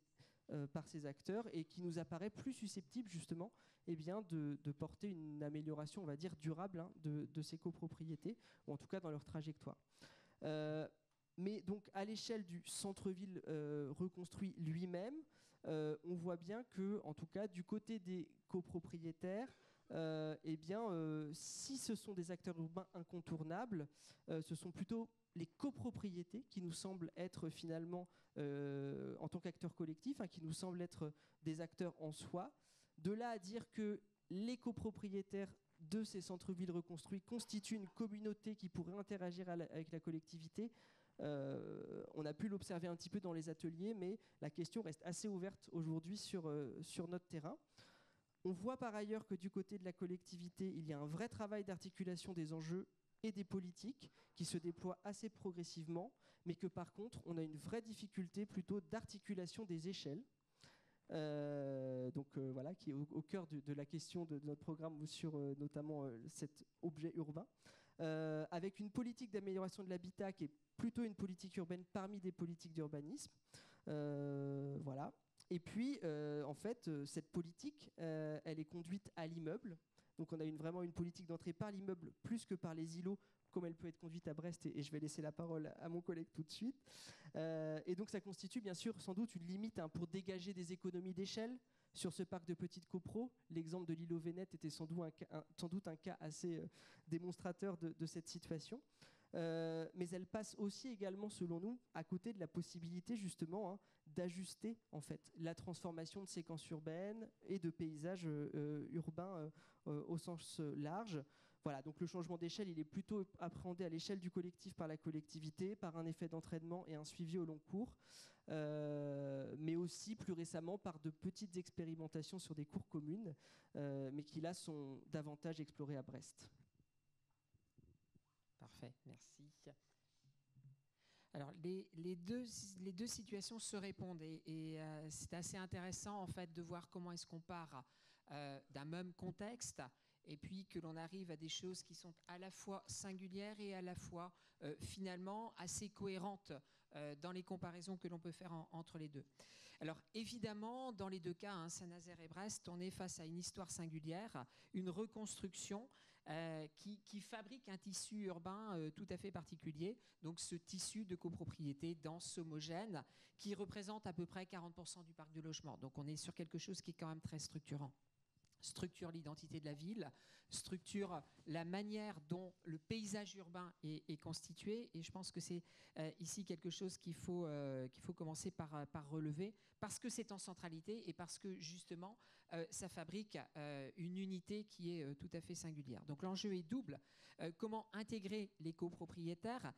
par ces acteurs et qui nous apparaît plus susceptible justement de porter une amélioration, on va dire, durable, hein, de ces copropriétés, ou en tout cas dans leur trajectoire. Mais donc à l'échelle du centre-ville reconstruit lui-même, on voit bien que, en tout cas du côté des copropriétaires, si ce sont des acteurs urbains incontournables, ce sont plutôt les copropriétés qui nous semblent être finalement, en tant qu'acteurs collectifs, hein, qui nous semblent être des acteurs en soi. De là à dire que les copropriétaires de ces centres-villes reconstruits constituent une communauté qui pourrait interagir avec la collectivité, on a pu l'observer un petit peu dans les ateliers, mais la question reste assez ouverte aujourd'hui sur notre terrain. On voit par ailleurs que du côté de la collectivité, il y a un vrai travail d'articulation des enjeux et des politiques qui se déploient assez progressivement, mais que par contre, on a une vraie difficulté plutôt d'articulation des échelles. Voilà, qui est au cœur de la question de notre programme sur notamment cet objet urbain, avec une politique d'amélioration de l'habitat qui est plutôt une politique urbaine parmi des politiques d'urbanisme. Voilà. Et puis, en fait, cette politique, elle est conduite à l'immeuble. Donc, on a vraiment une politique d'entrée par l'immeuble plus que par les îlots, comme elle peut être conduite à Brest. Et je vais laisser la parole à mon collègue tout de suite. Et donc, ça constitue bien sûr sans doute une limite, hein, pour dégager des économies d'échelle sur ce parc de petites copros. L'exemple de l'îlot Vénette était sans doute un cas assez démonstrateur de cette situation. Mais elle passe aussi également, selon nous, à côté de la possibilité justement, hein, d'ajuster en fait la transformation de séquences urbaines et de paysages urbains au sens large. Voilà, donc le changement d'échelle, il est plutôt appréhendé à l'échelle du collectif par la collectivité, par un effet d'entraînement et un suivi au long cours, mais aussi plus récemment par de petites expérimentations sur des cours communes, mais qui là sont davantage explorées à Brest. Parfait, merci. Alors, les deux situations se répondent et c'est assez intéressant en fait de voir comment est-ce qu'on part d'un même contexte et puis que l'on arrive à des choses qui sont à la fois singulières et à la fois finalement assez cohérentes dans les comparaisons que l'on peut faire entre les deux. Alors évidemment, dans les deux cas, hein, Saint-Nazaire et Brest, on est face à une histoire singulière, une reconstruction qui fabrique un tissu urbain tout à fait particulier, donc ce tissu de copropriété dense, homogène, qui représente à peu près 40% du parc de logement. Donc on est sur quelque chose qui est quand même très structurant. Structure l'identité de la ville, structure la manière dont le paysage urbain est constitué. Et je pense que c'est ici quelque chose qu'il faut commencer par relever, parce que c'est en centralité et parce que justement, ça fabrique une unité qui est tout à fait singulière. Donc l'enjeu est double. Comment intégrer les copropriétaires ?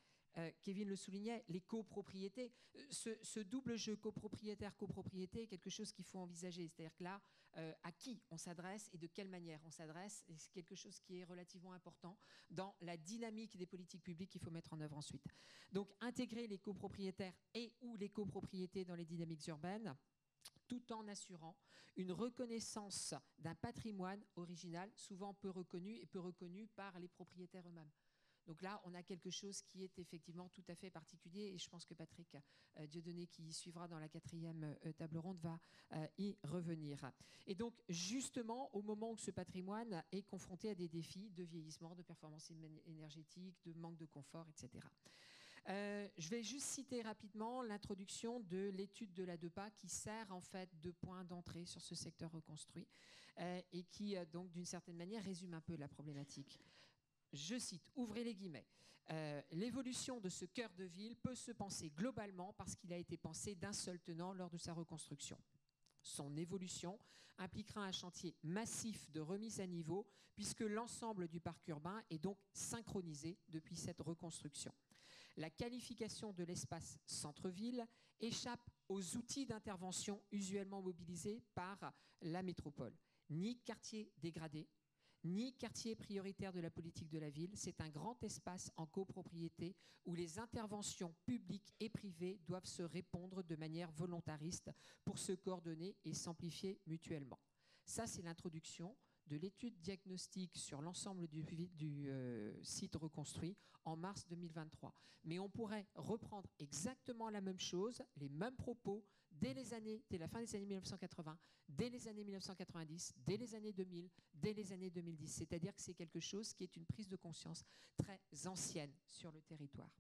Kevin le soulignait, les copropriétés. Ce double jeu copropriétaire-copropriété est quelque chose qu'il faut envisager. C'est-à-dire que là, à qui on s'adresse et de quelle manière on s'adresse, et c'est quelque chose qui est relativement important dans la dynamique des politiques publiques qu'il faut mettre en œuvre ensuite. Donc intégrer les copropriétaires et ou les copropriétés dans les dynamiques urbaines, tout en assurant une reconnaissance d'un patrimoine original, souvent peu reconnu et peu reconnu par les propriétaires eux-mêmes. Donc là, on a quelque chose qui est effectivement tout à fait particulier et je pense que Patrick Dieudonné, qui suivra dans la 4e table ronde, va y revenir. Et donc, justement, au moment où ce patrimoine est confronté à des défis de vieillissement, de performance énergétique, de manque de confort, etc. Je vais juste citer rapidement l'introduction de l'étude de la DEPA qui sert en fait de point d'entrée sur ce secteur reconstruit et qui, donc, d'une certaine manière, résume un peu la problématique. Je cite, ouvrez les guillemets, l'évolution de ce cœur de ville peut se penser globalement parce qu'il a été pensé d'un seul tenant lors de sa reconstruction. Son évolution impliquera un chantier massif de remise à niveau puisque l'ensemble du parc urbain est donc synchronisé depuis cette reconstruction. La qualification de l'espace centre-ville échappe aux outils d'intervention usuellement mobilisés par la métropole. Ni quartier dégradé, ni quartier prioritaire de la politique de la ville. C'est un grand espace en copropriété où les interventions publiques et privées doivent se répondre de manière volontariste pour se coordonner et s'amplifier mutuellement. Ça, c'est l'introduction de l'étude diagnostique sur l'ensemble du site reconstruit en mars 2023. Mais on pourrait reprendre exactement la même chose, les mêmes propos, dès la fin des années 1980, dès les années 1990, dès les années 2000, dès les années 2010. C'est-à-dire que c'est quelque chose qui est une prise de conscience très ancienne sur le territoire.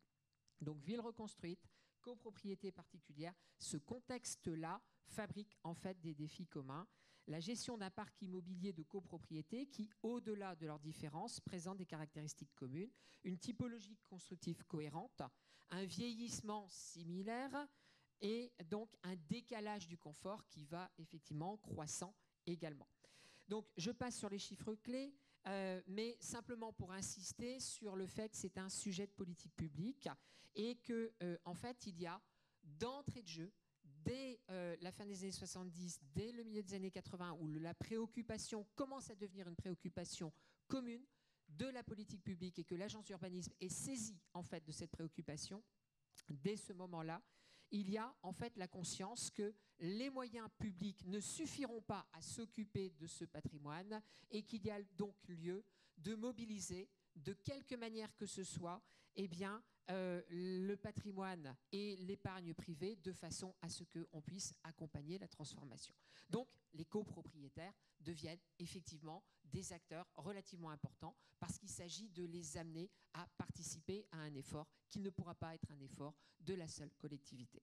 Donc, ville reconstruite, copropriété particulière, ce contexte-là fabrique en fait des défis communs. La gestion d'un parc immobilier de copropriété qui, au-delà de leurs différences, présente des caractéristiques communes, une typologie constructive cohérente, un vieillissement similaire et donc un décalage du confort qui va effectivement croissant également. Donc je passe sur les chiffres clés, mais simplement pour insister sur le fait que c'est un sujet de politique publique et que en fait il y a d'entrée de jeu, dès la fin des années 70, dès le milieu des années 80, où la préoccupation commence à devenir une préoccupation commune de la politique publique et que l'agence d'urbanisme est saisie en fait de cette préoccupation, dès ce moment-là, il y a en fait la conscience que les moyens publics ne suffiront pas à s'occuper de ce patrimoine et qu'il y a donc lieu de mobiliser de quelque manière que ce soit le patrimoine et l'épargne privée de façon à ce qu'on puisse accompagner la transformation. Donc, les copropriétaires deviennent effectivement des acteurs relativement importants parce qu'il s'agit de les amener à participer à un effort qui ne pourra pas être un effort de la seule collectivité.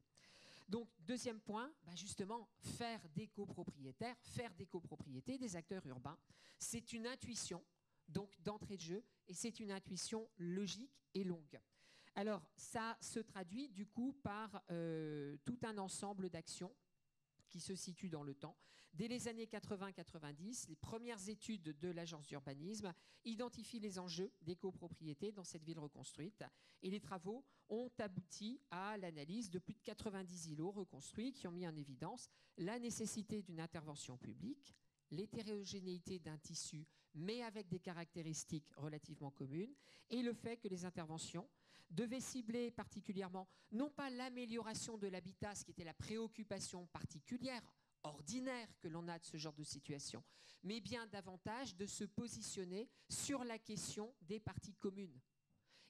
Donc, deuxième point, justement, faire des copropriétaires, faire des copropriétés des acteurs urbains, c'est une intuition donc d'entrée de jeu, et c'est une intuition logique et longue. Alors, ça se traduit du coup par tout un ensemble d'actions qui se situent dans le temps. Dès les années 80-90, les premières études de l'agence d'urbanisme identifient les enjeux des copropriétés dans cette ville reconstruite, et les travaux ont abouti à l'analyse de plus de 90 îlots reconstruits qui ont mis en évidence la nécessité d'une intervention publique, l'hétérogénéité d'un tissu, mais avec des caractéristiques relativement communes, et le fait que les interventions devaient cibler particulièrement, non pas l'amélioration de l'habitat, ce qui était la préoccupation particulière, ordinaire que l'on a de ce genre de situation, mais bien davantage de se positionner sur la question des parties communes.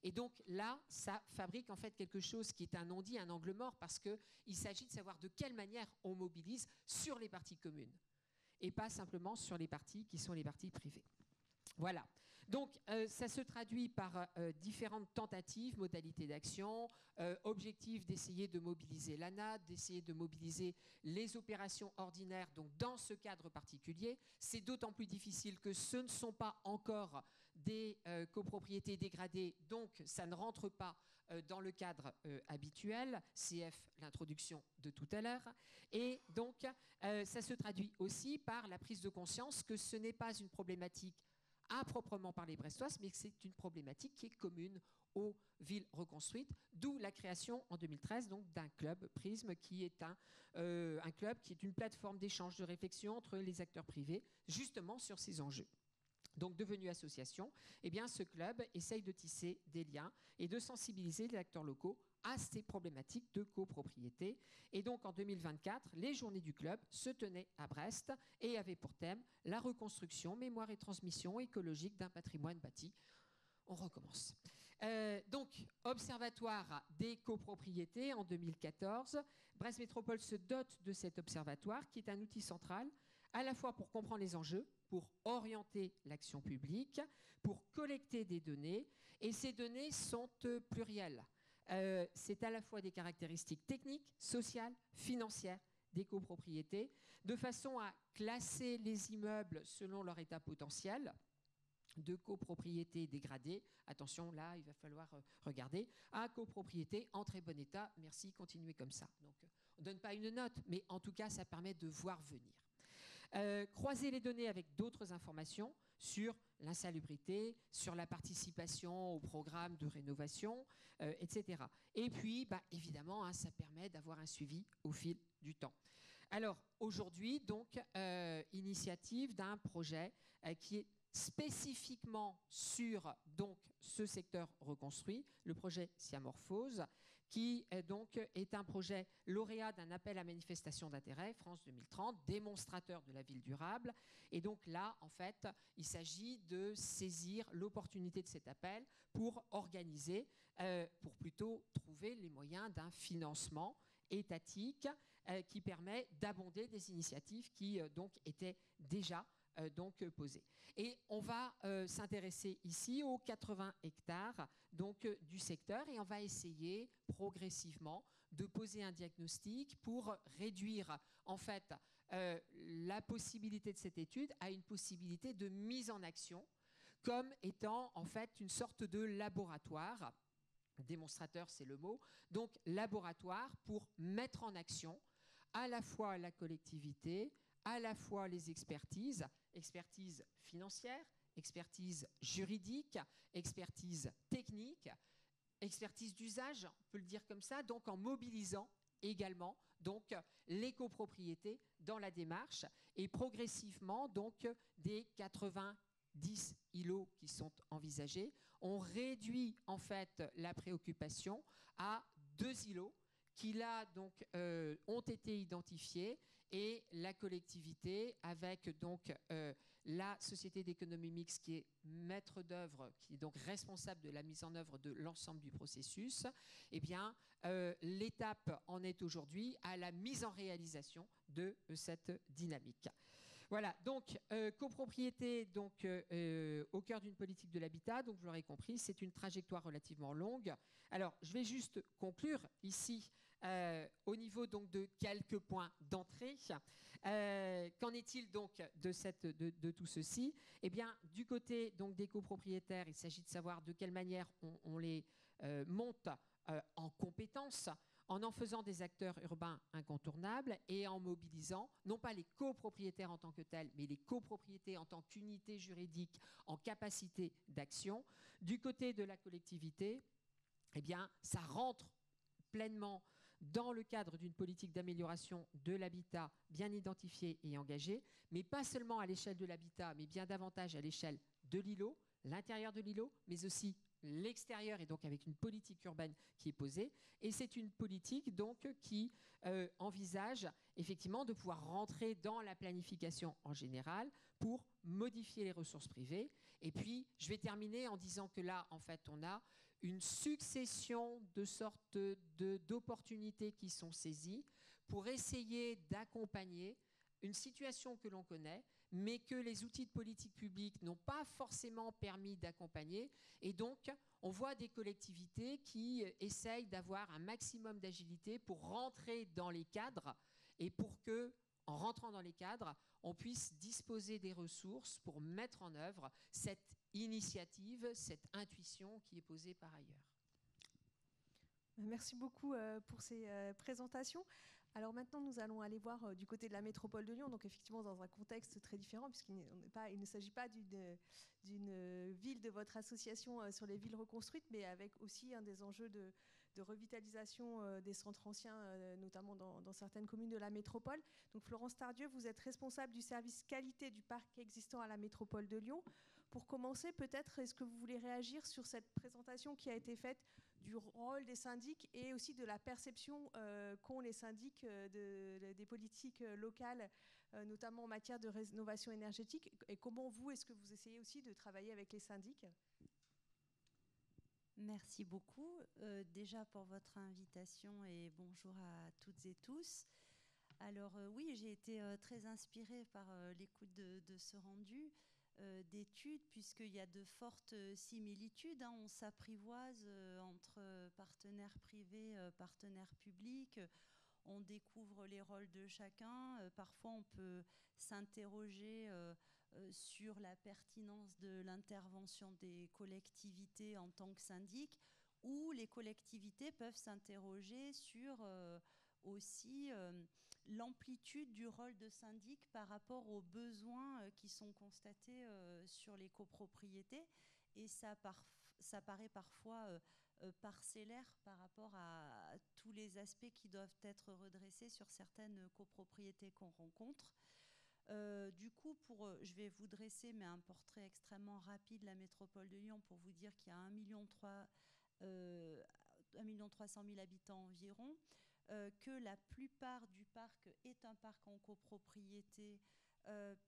Et donc là, ça fabrique en fait quelque chose qui est un non-dit, un angle mort, parce qu'il s'agit de savoir de quelle manière on mobilise sur les parties communes et pas simplement sur les parties qui sont les parties privées. Voilà. Donc, ça se traduit par différentes tentatives, modalités d'action, objectif d'essayer de mobiliser l'ANAD, d'essayer de mobiliser les opérations ordinaires donc dans ce cadre particulier. C'est d'autant plus difficile que ce ne sont pas encore des copropriétés dégradées, donc ça ne rentre pas dans le cadre habituel, CF, l'introduction de tout à l'heure. Et donc, ça se traduit aussi par la prise de conscience que ce n'est pas une problématique à proprement parler brestoise, mais que c'est une problématique qui est commune aux villes reconstruites, d'où la création en 2013 donc, d'un club Prisme, qui est un club qui est une plateforme d'échange de réflexion entre les acteurs privés, justement sur ces enjeux. Donc, devenu association, eh bien, ce club essaye de tisser des liens et de sensibiliser les acteurs locaux à ces problématiques de copropriété. Et donc, en 2024, les journées du club se tenaient à Brest et avaient pour thème la reconstruction, mémoire et transmission écologique d'un patrimoine bâti. On recommence. Donc, observatoire des copropriétés en 2014. Brest Métropole se dote de cet observatoire qui est un outil central à la fois pour comprendre les enjeux, pour orienter l'action publique, pour collecter des données. Et ces données sont plurielles. C'est à la fois des caractéristiques techniques, sociales, financières des copropriétés, de façon à classer les immeubles selon leur état potentiel de copropriété dégradée. Attention, là, il va falloir regarder. À copropriété en très bon état. Merci, continuez comme ça. Donc, on ne donne pas une note, mais en tout cas, ça permet de voir venir. Croiser les données avec d'autres informations sur l'insalubrité, sur la participation au programme de rénovation, etc. Et puis, évidemment, ça permet d'avoir un suivi au fil du temps. Alors, aujourd'hui, donc, initiative d'un projet qui est spécifiquement sur donc, ce secteur reconstruit, le projet Siamorphose, qui donc est un projet lauréat d'un appel à manifestation d'intérêt, France 2030, démonstrateur de la ville durable. Et donc là, en fait, il s'agit de saisir l'opportunité de cet appel pour organiser, pour plutôt trouver les moyens d'un financement étatique qui permet d'abonder des initiatives qui donc étaient déjà donc posées. Et on va s'intéresser ici aux 80 hectares donc, du secteur et on va essayer progressivement de poser un diagnostic pour réduire en fait la possibilité de cette étude à une possibilité de mise en action comme étant en fait une sorte de laboratoire. Démonstrateur, c'est le mot. Donc, laboratoire pour mettre en action à la fois la collectivité, à la fois les expertises, expertise financière, expertise juridique, expertise technique, expertise d'usage, on peut le dire comme ça, donc en mobilisant également donc, les copropriétés dans la démarche et progressivement donc des 90 îlots qui sont envisagés, on réduit en fait la préoccupation à 2 îlots qui là donc ont été identifiés et la collectivité avec donc la société d'économie mixte qui est maître d'œuvre, qui est donc responsable de la mise en œuvre de l'ensemble du processus, eh bien l'étape en est aujourd'hui à la mise en réalisation de cette dynamique. Voilà, donc copropriété donc, au cœur d'une politique de l'habitat, donc vous l'aurez compris, c'est une trajectoire relativement longue. Alors, je vais juste conclure ici au niveau donc, de quelques points d'entrée. Qu'en est-il donc de tout ceci? Eh bien, du côté donc, des copropriétaires, il s'agit de savoir de quelle manière on les monte en compétences, en faisant des acteurs urbains incontournables et en mobilisant, non pas les copropriétaires en tant que tels, mais les copropriétés en tant qu'unité juridique en capacité d'action. Du côté de la collectivité, eh bien, ça rentre pleinement dans le cadre d'une politique d'amélioration de l'habitat bien identifiée et engagée, mais pas seulement à l'échelle de l'habitat, mais bien davantage à l'échelle de l'îlot, l'intérieur de l'îlot, mais aussi l'extérieur et donc avec une politique urbaine qui est posée. Et c'est une politique donc qui envisage effectivement de pouvoir rentrer dans la planification en général pour modifier les ressources privées. Et puis, je vais terminer en disant que là, en fait, on a une succession de sortes d'opportunités qui sont saisies pour essayer d'accompagner une situation que l'on connaît, mais que les outils de politique publique n'ont pas forcément permis d'accompagner. Et donc, on voit des collectivités qui essayent d'avoir un maximum d'agilité pour rentrer dans les cadres et pour que, en rentrant dans les cadres, on puisse disposer des ressources pour mettre en œuvre cette initiative, cette intuition qui est posée par ailleurs. Merci beaucoup pour ces présentations. Alors maintenant, nous allons aller voir du côté de la métropole de Lyon, donc effectivement dans un contexte très différent, puisqu'il ne s'agit pas d'une ville de votre association sur les villes reconstruites, mais avec aussi des enjeux de revitalisation des centres anciens, notamment dans certaines communes de la métropole. Donc Florence Tardieu, vous êtes responsable du service qualité du parc existant à la métropole de Lyon. Pour commencer, peut-être, est-ce que vous voulez réagir sur cette présentation qui a été faite du rôle des syndics et aussi de la perception qu'ont les syndics des politiques locales, notamment en matière de rénovation énergétique, et comment vous, est-ce que vous essayez aussi de travailler avec les syndics? Merci beaucoup déjà pour votre invitation et bonjour à toutes et tous. Alors oui, j'ai été très inspirée par l'écoute de ce rendu d'études, puisqu'il y a de fortes similitudes. On s'apprivoise entre partenaires privés, partenaires publics. On découvre les rôles de chacun. Parfois, on peut s'interroger sur la pertinence de l'intervention des collectivités en tant que syndic, ou les collectivités peuvent s'interroger sur aussi l'amplitude du rôle de syndic par rapport aux besoins qui sont constatés sur les copropriétés. Et ça paraît parfois parcellaire par rapport à tous les aspects qui doivent être redressés sur certaines copropriétés qu'on rencontre. Du coup, je vais vous dresser mais un portrait extrêmement rapide de la métropole de Lyon pour vous dire qu'il y a 1,3 million habitants environ, que la plupart du parc est un parc en copropriété,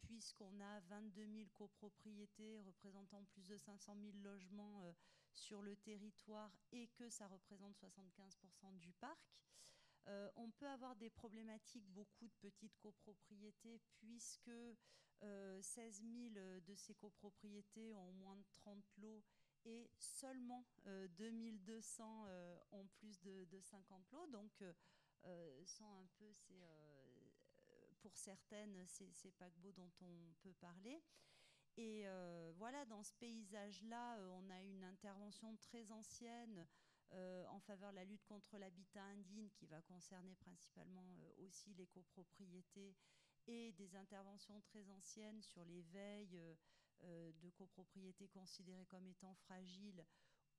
puisqu'on a 22 000 copropriétés représentant plus de 500 000 logements sur le territoire et que ça représente 75% du parc. On peut avoir des problématiques, beaucoup de petites copropriétés, puisque 16 000 de ces copropriétés ont moins de 30 lots et seulement 2200 ont plus de 50 lots. Donc, sans un peu, pour certaines, ces paquebots dont on peut parler. Et voilà, dans ce paysage-là, on a une intervention très ancienne en faveur de la lutte contre l'habitat indigne, qui va concerner principalement aussi les copropriétés, et des interventions très anciennes sur les veilles de copropriétés considérées comme étant fragiles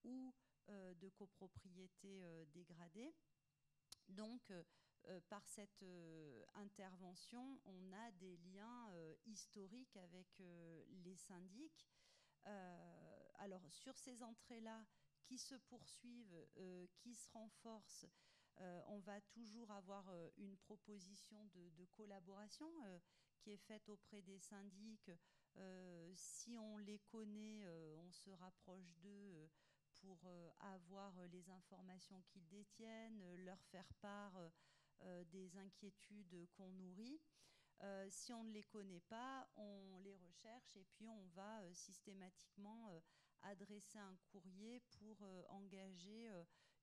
ou de copropriétés dégradées. Donc, par cette intervention, on a des liens historiques avec les syndics. Alors, sur ces entrées-là, qui se poursuivent, qui se renforcent, on va toujours avoir une proposition de collaboration qui est faite auprès des syndics. Si on les connaît, on se rapproche d'eux pour avoir les informations qu'ils détiennent, leur faire part des inquiétudes qu'on nourrit. Si on ne les connaît pas, on les recherche et puis on va systématiquement adresser un courrier pour engager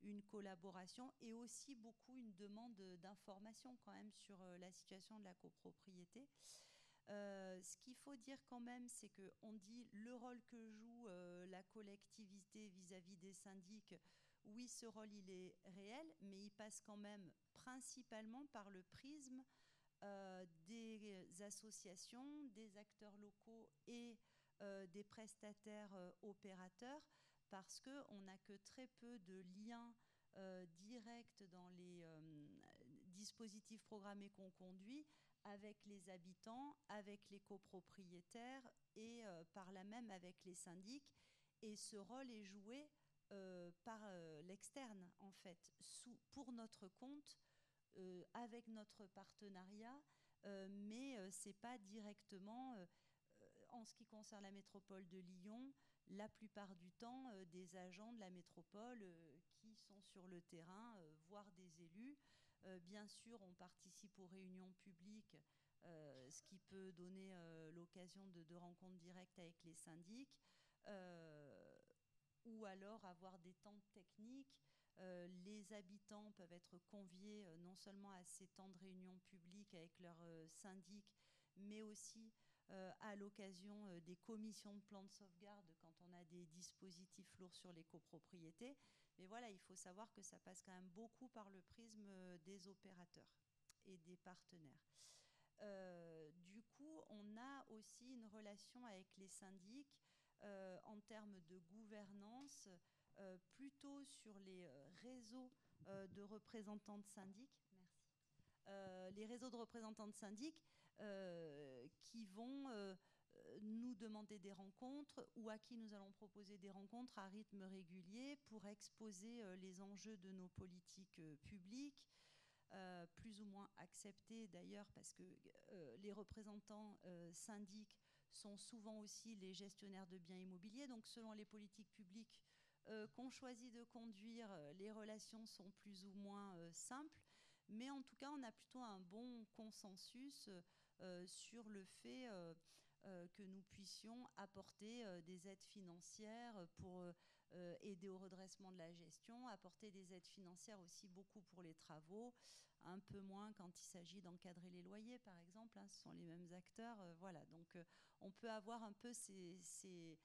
une collaboration et aussi beaucoup une demande d'information quand même sur la situation de la copropriété. Ce qu'il faut dire quand même, c'est qu'on dit le rôle que joue la collectivité vis-à-vis des syndics. Oui, ce rôle, il est réel, mais il passe quand même principalement par le prisme des associations, des acteurs locaux et des prestataires opérateurs, parce qu'on n'a que très peu de liens directs dans les dispositifs programmés qu'on conduit avec les habitants, avec les copropriétaires et par là même avec les syndics. Et ce rôle est joué par l'externe, en fait, pour notre compte, avec notre partenariat, mais ce n'est pas directement, en ce qui concerne la métropole de Lyon, la plupart du temps, des agents de la métropole qui sont sur le terrain, voire des élus. Bien sûr, on participe aux réunions publiques, ce qui peut donner l'occasion de rencontres directes avec les syndics, ou alors avoir des temps techniques. Les habitants peuvent être conviés non seulement à ces temps de réunion publique avec leurs syndics, mais aussi à l'occasion des commissions de plan de sauvegarde quand on a des dispositifs lourds sur les copropriétés. Mais voilà, il faut savoir que ça passe quand même beaucoup par le prisme des opérateurs et des partenaires. Du coup, on a aussi une relation avec les syndics en termes de gouvernance, plutôt sur les réseaux de représentants de syndics. Merci. Les réseaux de représentants de syndics qui vont nous demander des rencontres ou à qui nous allons proposer des rencontres à rythme régulier pour exposer les enjeux de nos politiques publiques, plus ou moins acceptés d'ailleurs, parce que les représentants syndics sont souvent aussi les gestionnaires de biens immobiliers. Donc selon les politiques publiques qu'on choisit de conduire, les relations sont plus ou moins simples. Mais en tout cas, on a plutôt un bon consensus sur le fait que nous puissions apporter des aides financières pour aider au redressement de la gestion, apporter des aides financières aussi beaucoup pour les travaux, un peu moins quand il s'agit d'encadrer les loyers, par exemple, hein, ce sont les mêmes acteurs. Voilà, donc on peut avoir un peu ces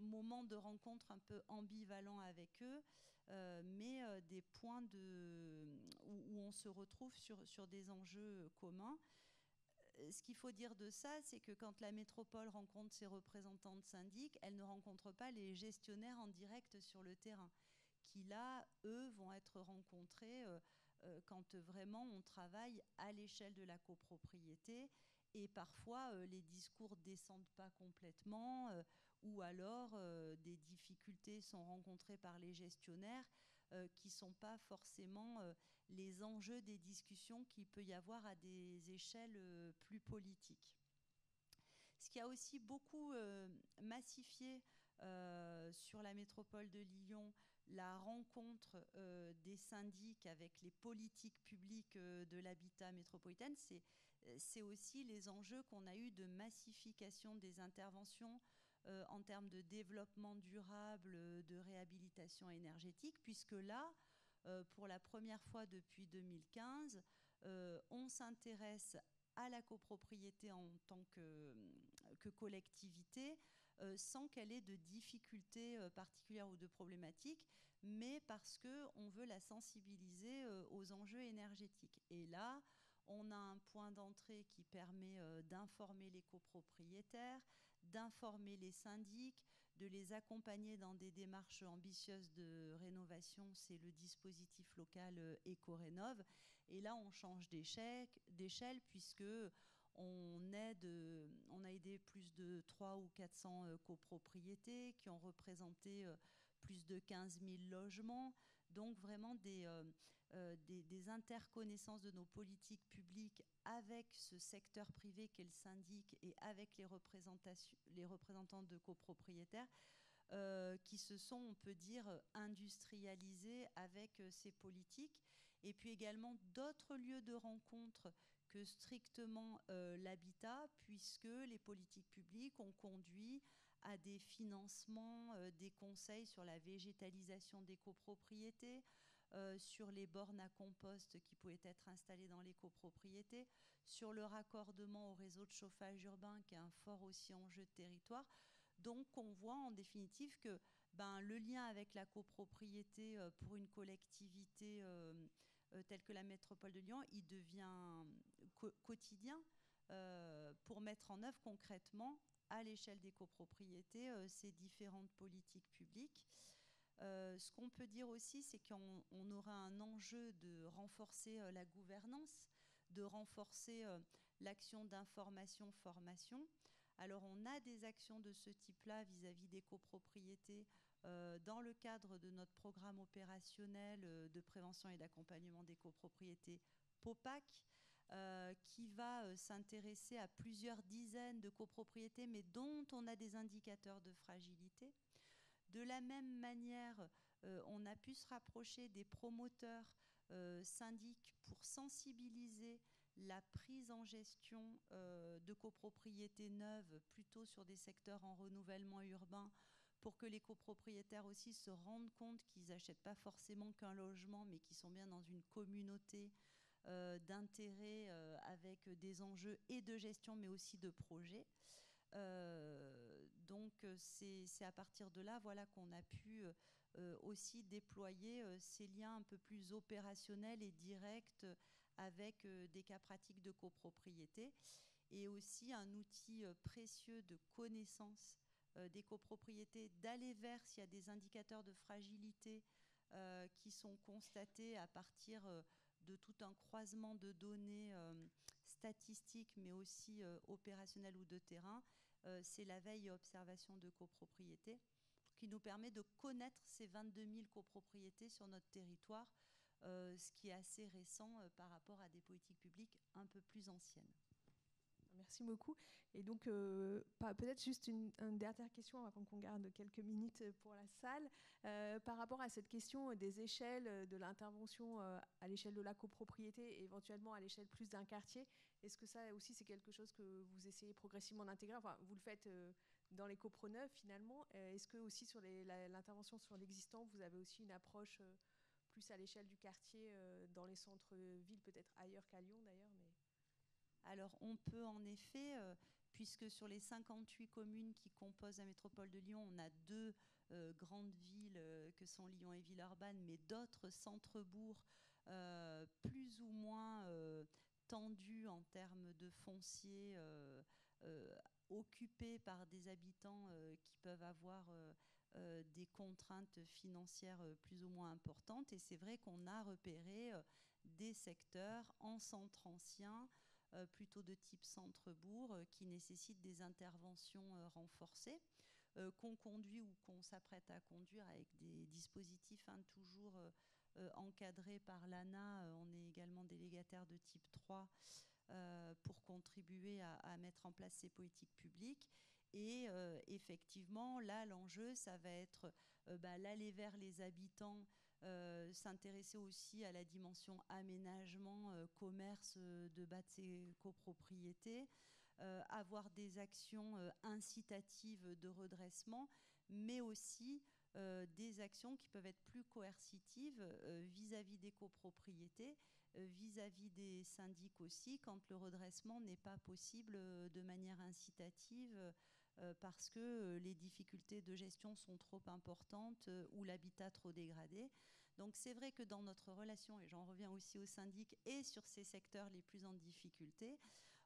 moments de rencontre un peu ambivalents avec eux, mais des points où on se retrouve sur des enjeux communs. Ce qu'il faut dire de ça, c'est que quand la métropole rencontre ses représentants de syndics, elle ne rencontre pas les gestionnaires en direct sur le terrain, qui là, eux, vont être rencontrés quand vraiment on travaille à l'échelle de la copropriété Et parfois, les discours ne descendent pas complètement, ou alors des difficultés sont rencontrées par les gestionnaires qui ne sont pas forcément les enjeux des discussions qu'il peut y avoir à des échelles plus politiques. Ce qui a aussi beaucoup massifié sur la métropole de Lyon la rencontre des syndics avec les politiques publiques de l'habitat métropolitain, c'est aussi les enjeux qu'on a eu de massification des interventions en termes de développement durable, de réhabilitation énergétique, puisque là, pour la première fois depuis 2015, on s'intéresse à la copropriété en tant que collectivité, sans qu'elle ait de difficultés particulières ou de problématiques, mais parce qu'on veut la sensibiliser aux enjeux énergétiques. Et là, on a un point d'entrée qui permet d'informer les copropriétaires, d'informer les syndics, de les accompagner dans des démarches ambitieuses de rénovation. C'est le dispositif local Éco-Rénov'. Et là, on change d'échelle puisque on a aidé plus de 300 ou 400 copropriétés qui ont représenté plus de 15 000 logements. Donc vraiment des interconnaissances de nos politiques publiques avec ce secteur privé qu'est le syndic et avec les représentants de copropriétaires qui se sont, on peut dire, industrialisés avec ces politiques. Et puis également d'autres lieux de rencontre que strictement l'habitat, puisque les politiques publiques ont conduit à des financements, des conseils sur la végétalisation des copropriétés, sur les bornes à compost qui pouvaient être installées dans les copropriétés, sur le raccordement au réseau de chauffage urbain, qui est un fort aussi enjeu de territoire. Donc on voit en définitive que le lien avec la copropriété pour une collectivité telle que la métropole de Lyon, il devient quotidien pour mettre en œuvre concrètement à l'échelle des copropriétés ces différentes politiques publiques. Ce qu'on peut dire aussi, c'est qu'on aura un enjeu de renforcer la gouvernance, de renforcer l'action d'information-formation. Alors on a des actions de ce type-là vis-à-vis des copropriétés dans le cadre de notre programme opérationnel de prévention et d'accompagnement des copropriétés POPAC, qui va s'intéresser à plusieurs dizaines de copropriétés, mais dont on a des indicateurs de fragilité. De la même manière, on a pu se rapprocher des promoteurs syndics pour sensibiliser la prise en gestion de copropriétés neuves, plutôt sur des secteurs en renouvellement urbain, pour que les copropriétaires aussi se rendent compte qu'ils n'achètent pas forcément qu'un logement, mais qu'ils sont bien dans une communauté d'intérêt avec des enjeux et de gestion, mais aussi de projet. Donc c'est à partir de là qu'on a pu aussi déployer ces liens un peu plus opérationnels et directs avec des cas pratiques de copropriété, et aussi un outil précieux de connaissance des copropriétés, d'aller vers s'il y a des indicateurs de fragilité qui sont constatés à partir de tout un croisement de données statistiques, mais aussi opérationnelles ou de terrain. C'est la veille et observation de copropriété qui nous permet de connaître ces 22 000 copropriétés sur notre territoire, ce qui est assez récent par rapport à des politiques publiques un peu plus anciennes. Merci beaucoup. Et donc, peut-être juste une dernière question avant qu'on garde quelques minutes pour la salle. Par rapport à cette question des échelles, de l'intervention à l'échelle de la copropriété et éventuellement à l'échelle plus d'un quartier, est-ce que ça aussi c'est quelque chose que vous essayez progressivement d'intégrer? Enfin, vous le faites dans les copro neuves finalement. Est-ce que aussi sur l'intervention sur l'existant, vous avez aussi une approche plus à l'échelle du quartier, dans les centres-villes, peut-être ailleurs qu'à Lyon d'ailleurs, mais... Alors on peut en effet, puisque sur les 58 communes qui composent la métropole de Lyon, on a 2 grandes villes que sont Lyon et Villeurbanne, mais d'autres centres-bourgs plus ou moins tendus en termes de foncier, occupés par des habitants qui peuvent avoir des contraintes financières plus ou moins importantes. Et c'est vrai qu'on a repéré des secteurs en centre ancien plutôt de type centre-bourg, qui nécessitent des interventions renforcées, qu'on conduit ou qu'on s'apprête à conduire avec des dispositifs toujours encadrés par l'ANA. On est également délégataire de type 3 pour contribuer à mettre en place ces politiques publiques. Et effectivement, là, l'enjeu, ça va être l'aller vers les habitants, s'intéresser aussi à la dimension aménagement, commerce de bâti copropriété, avoir des actions incitatives de redressement, mais aussi des actions qui peuvent être plus coercitives vis-à-vis des copropriétés, vis-à-vis des syndics aussi, quand le redressement n'est pas possible de manière incitative parce que les difficultés de gestion sont trop importantes ou l'habitat trop dégradé. Donc c'est vrai que dans notre relation, et j'en reviens aussi aux syndics, et sur ces secteurs les plus en difficulté,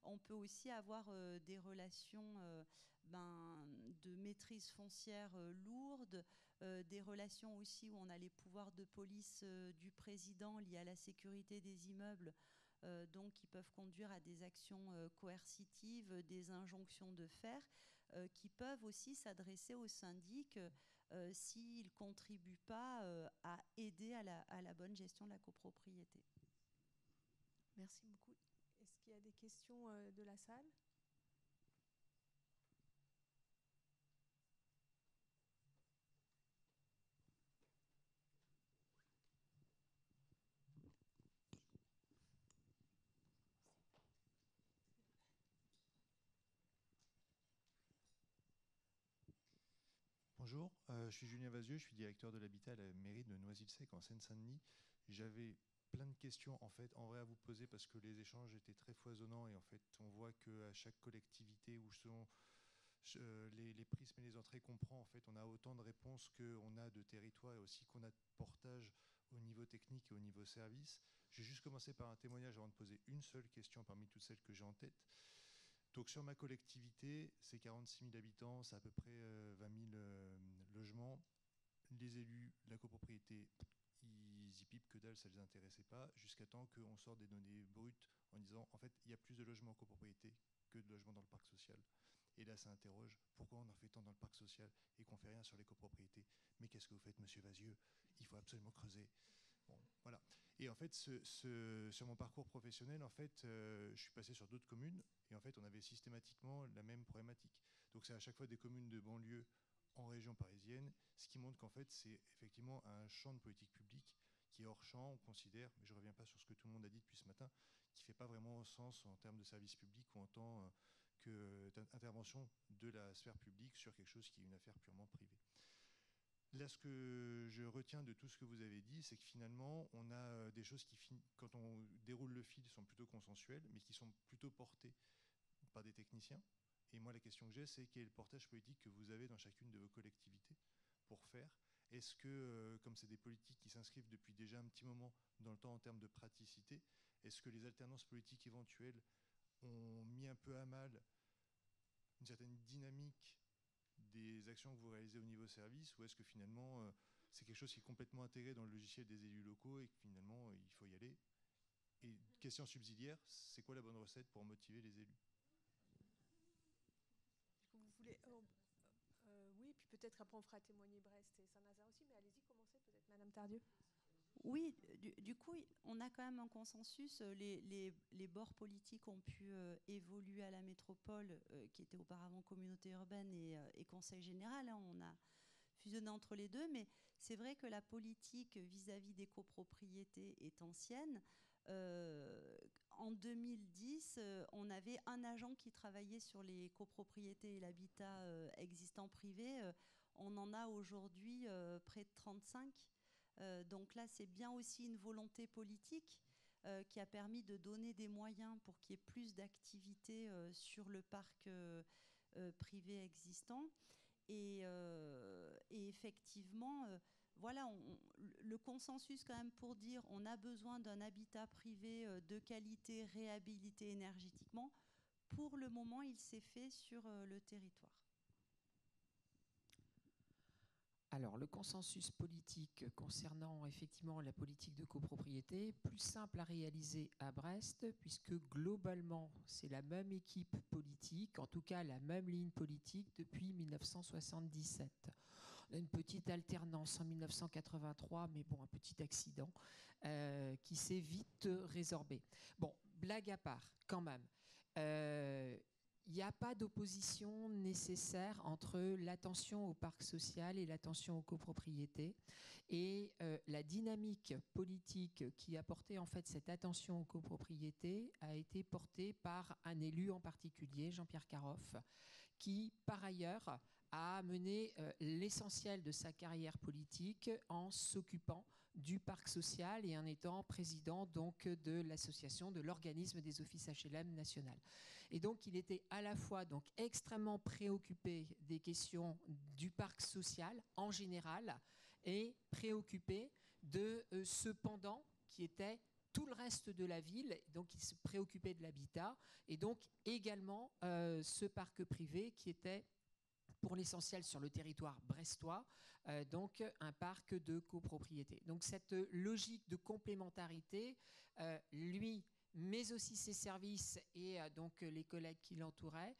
on peut aussi avoir des relations de maîtrise foncière lourdes, des relations aussi où on a les pouvoirs de police du président liés à la sécurité des immeubles, donc qui peuvent conduire à des actions coercitives, des injonctions de faire, qui peuvent aussi s'adresser aux syndics s'ils ne contribuent pas à aider à la bonne gestion de la copropriété. Merci beaucoup. Est-ce qu'il y a des questions de la salle ? Bonjour, je suis Julien Vazieux, je suis directeur de l'habitat à la mairie de Noisy-le-Sec en Seine-Saint-Denis. J'avais plein de questions en vrai à vous poser parce que les échanges étaient très foisonnants et en fait on voit qu'à chaque collectivité où sont les prismes et les entrées qu'on prend, en fait on a autant de réponses qu'on a de territoires et aussi qu'on a de portage au niveau technique et au niveau service. Je vais juste commencer par un témoignage avant de poser une seule question parmi toutes celles que j'ai en tête. Donc sur ma collectivité, c'est 46 000 habitants, c'est à peu près 20 000 logements. Les élus, la copropriété, ils y pipent que dalle, ça ne les intéressait pas, jusqu'à temps qu'on sorte des données brutes en disant en fait il y a plus de logements en copropriété que de logements dans le parc social. Et là ça interroge, pourquoi on en fait tant dans le parc social et qu'on ne fait rien sur les copropriétés? Mais qu'est-ce que vous faites, monsieur Vazieux? Il faut absolument creuser. Bon, voilà. Et en fait, sur mon parcours professionnel, en fait, je suis passé sur d'autres communes et en fait, on avait systématiquement la même problématique. Donc, c'est à chaque fois des communes de banlieue en région parisienne, ce qui montre qu'en fait, c'est effectivement un champ de politique publique qui est hors champ, on considère, mais je ne reviens pas sur ce que tout le monde a dit depuis ce matin, qui ne fait pas vraiment sens en termes de service public ou en tant qu'intervention de la sphère publique sur quelque chose qui est une affaire purement privée. Là, ce que je retiens de tout ce que vous avez dit, c'est que finalement, on a des choses qui, quand on déroule le fil, sont plutôt consensuelles, mais qui sont plutôt portées par des techniciens. Et moi, la question que j'ai, c'est quel est le portage politique que vous avez dans chacune de vos collectivités pour faire? Est-ce que, comme c'est des politiques qui s'inscrivent depuis déjà un petit moment dans le temps en termes de praticité, est-ce que les alternances politiques éventuelles ont mis un peu à mal une certaine dynamique des actions que vous réalisez au niveau service, ou est-ce que finalement c'est quelque chose qui est complètement intégré dans le logiciel des élus locaux et que finalement il faut y aller? Et question subsidiaire, c'est quoi la bonne recette pour motiver les élus? Vous voulez oui, puis peut-être après on fera témoigner Brest et Saint-Nazaire aussi, mais allez-y, commencez peut-être Madame Tardieu. Oui, du coup, on a quand même un consensus. Les bords politiques ont pu évoluer à la métropole, qui était auparavant communauté urbaine et conseil général. Hein, on a fusionné entre les deux, mais c'est vrai que la politique vis-à-vis des copropriétés est ancienne. En 2010, on avait un agent qui travaillait sur les copropriétés et l'habitat existant privé. On en a aujourd'hui près de 35. Donc là, c'est bien aussi une volonté politique qui a permis de donner des moyens pour qu'il y ait plus d'activités sur le parc privé existant. Et effectivement, voilà, le consensus quand même pour dire on a besoin d'un habitat privé de qualité, réhabilité énergétiquement. Pour le moment, il s'est fait sur le territoire. Alors, le consensus politique concernant effectivement la politique de copropriété, plus simple à réaliser à Brest, puisque globalement, c'est la même équipe politique, en tout cas la même ligne politique depuis 1977. On a une petite alternance en 1983, mais bon, un petit accident qui s'est vite résorbé. Bon, blague à part, quand même. Il n'y a pas d'opposition nécessaire entre l'attention au parc social et l'attention aux copropriétés. Et la dynamique politique qui a porté en fait cette attention aux copropriétés a été portée par un élu en particulier, Jean-Pierre Caroff, qui par ailleurs a mené l'essentiel de sa carrière politique en s'occupant du parc social et en étant président donc de l'association, de l'organisme des offices HLM national. Et donc, il était à la fois donc extrêmement préoccupé des questions du parc social en général et préoccupé de ce pendant qui était tout le reste de la ville. Donc, il se préoccupait de l'habitat et donc également ce parc privé qui était pour l'essentiel sur le territoire brestois, donc un parc de copropriété. Donc cette logique de complémentarité, lui, mais aussi ses services et donc les collègues qui l'entouraient,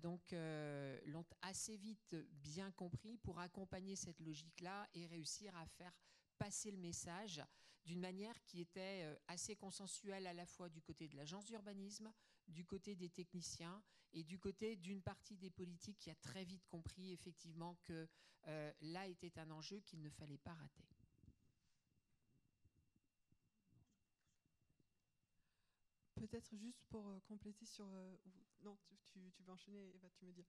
l'ont assez vite bien compris pour accompagner cette logique-là et réussir à faire passer le message d'une manière qui était assez consensuelle à la fois du côté de l'agence d'urbanisme, du côté des techniciens et du côté d'une partie des politiques qui a très vite compris effectivement que là était un enjeu qu'il ne fallait pas rater. Peut-être juste pour compléter sur... non, tu vas enchaîner, Eva, tu me dis.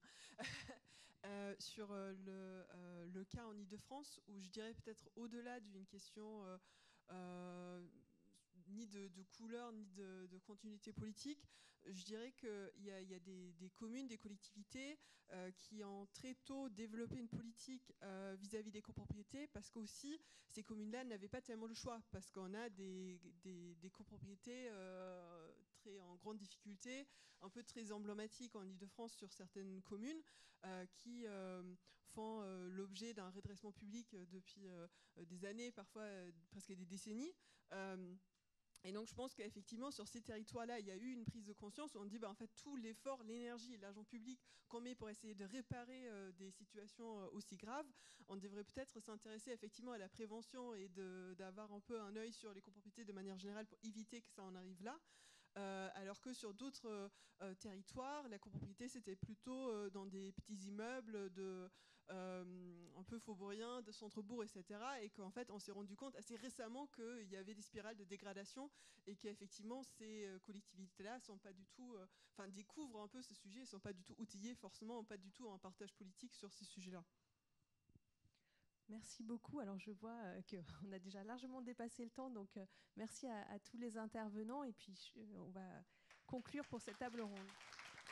Sur le cas en Ile-de-France, où je dirais peut-être au-delà d'une question ni de couleur, ni de continuité politique, je dirais qu'il y a des communes, des collectivités qui ont très tôt développé une politique vis-à-vis des copropriétés, parce qu'aussi, ces communes-là n'avaient pas tellement le choix, parce qu'on a des copropriétés très en grande difficulté, un peu très emblématiques en Ile-de-France sur certaines communes, qui font l'objet d'un redressement public depuis des années, parfois presque des décennies. Et donc je pense qu'effectivement sur ces territoires-là, il y a eu une prise de conscience où on dit en fait tout l'effort, l'énergie et l'argent public qu'on met pour essayer de réparer des situations aussi graves, on devrait peut-être s'intéresser effectivement à la prévention et d'avoir un peu un œil sur les copropriétés de manière générale pour éviter que ça en arrive là. Alors que sur d'autres territoires, la copropriété c'était plutôt dans des petits immeubles un peu faubouriens, de centre-bourg, etc. Et qu'en fait on s'est rendu compte assez récemment qu'il y avait des spirales de dégradation et qu'effectivement ces collectivités-là sont pas du tout, découvrent un peu ce sujet, ne sont pas du tout outillées forcément, pas du tout en partage politique sur ces sujets-là. Merci beaucoup. Alors je vois qu'on a déjà largement dépassé le temps, donc merci à tous les intervenants et puis on va conclure pour cette table ronde.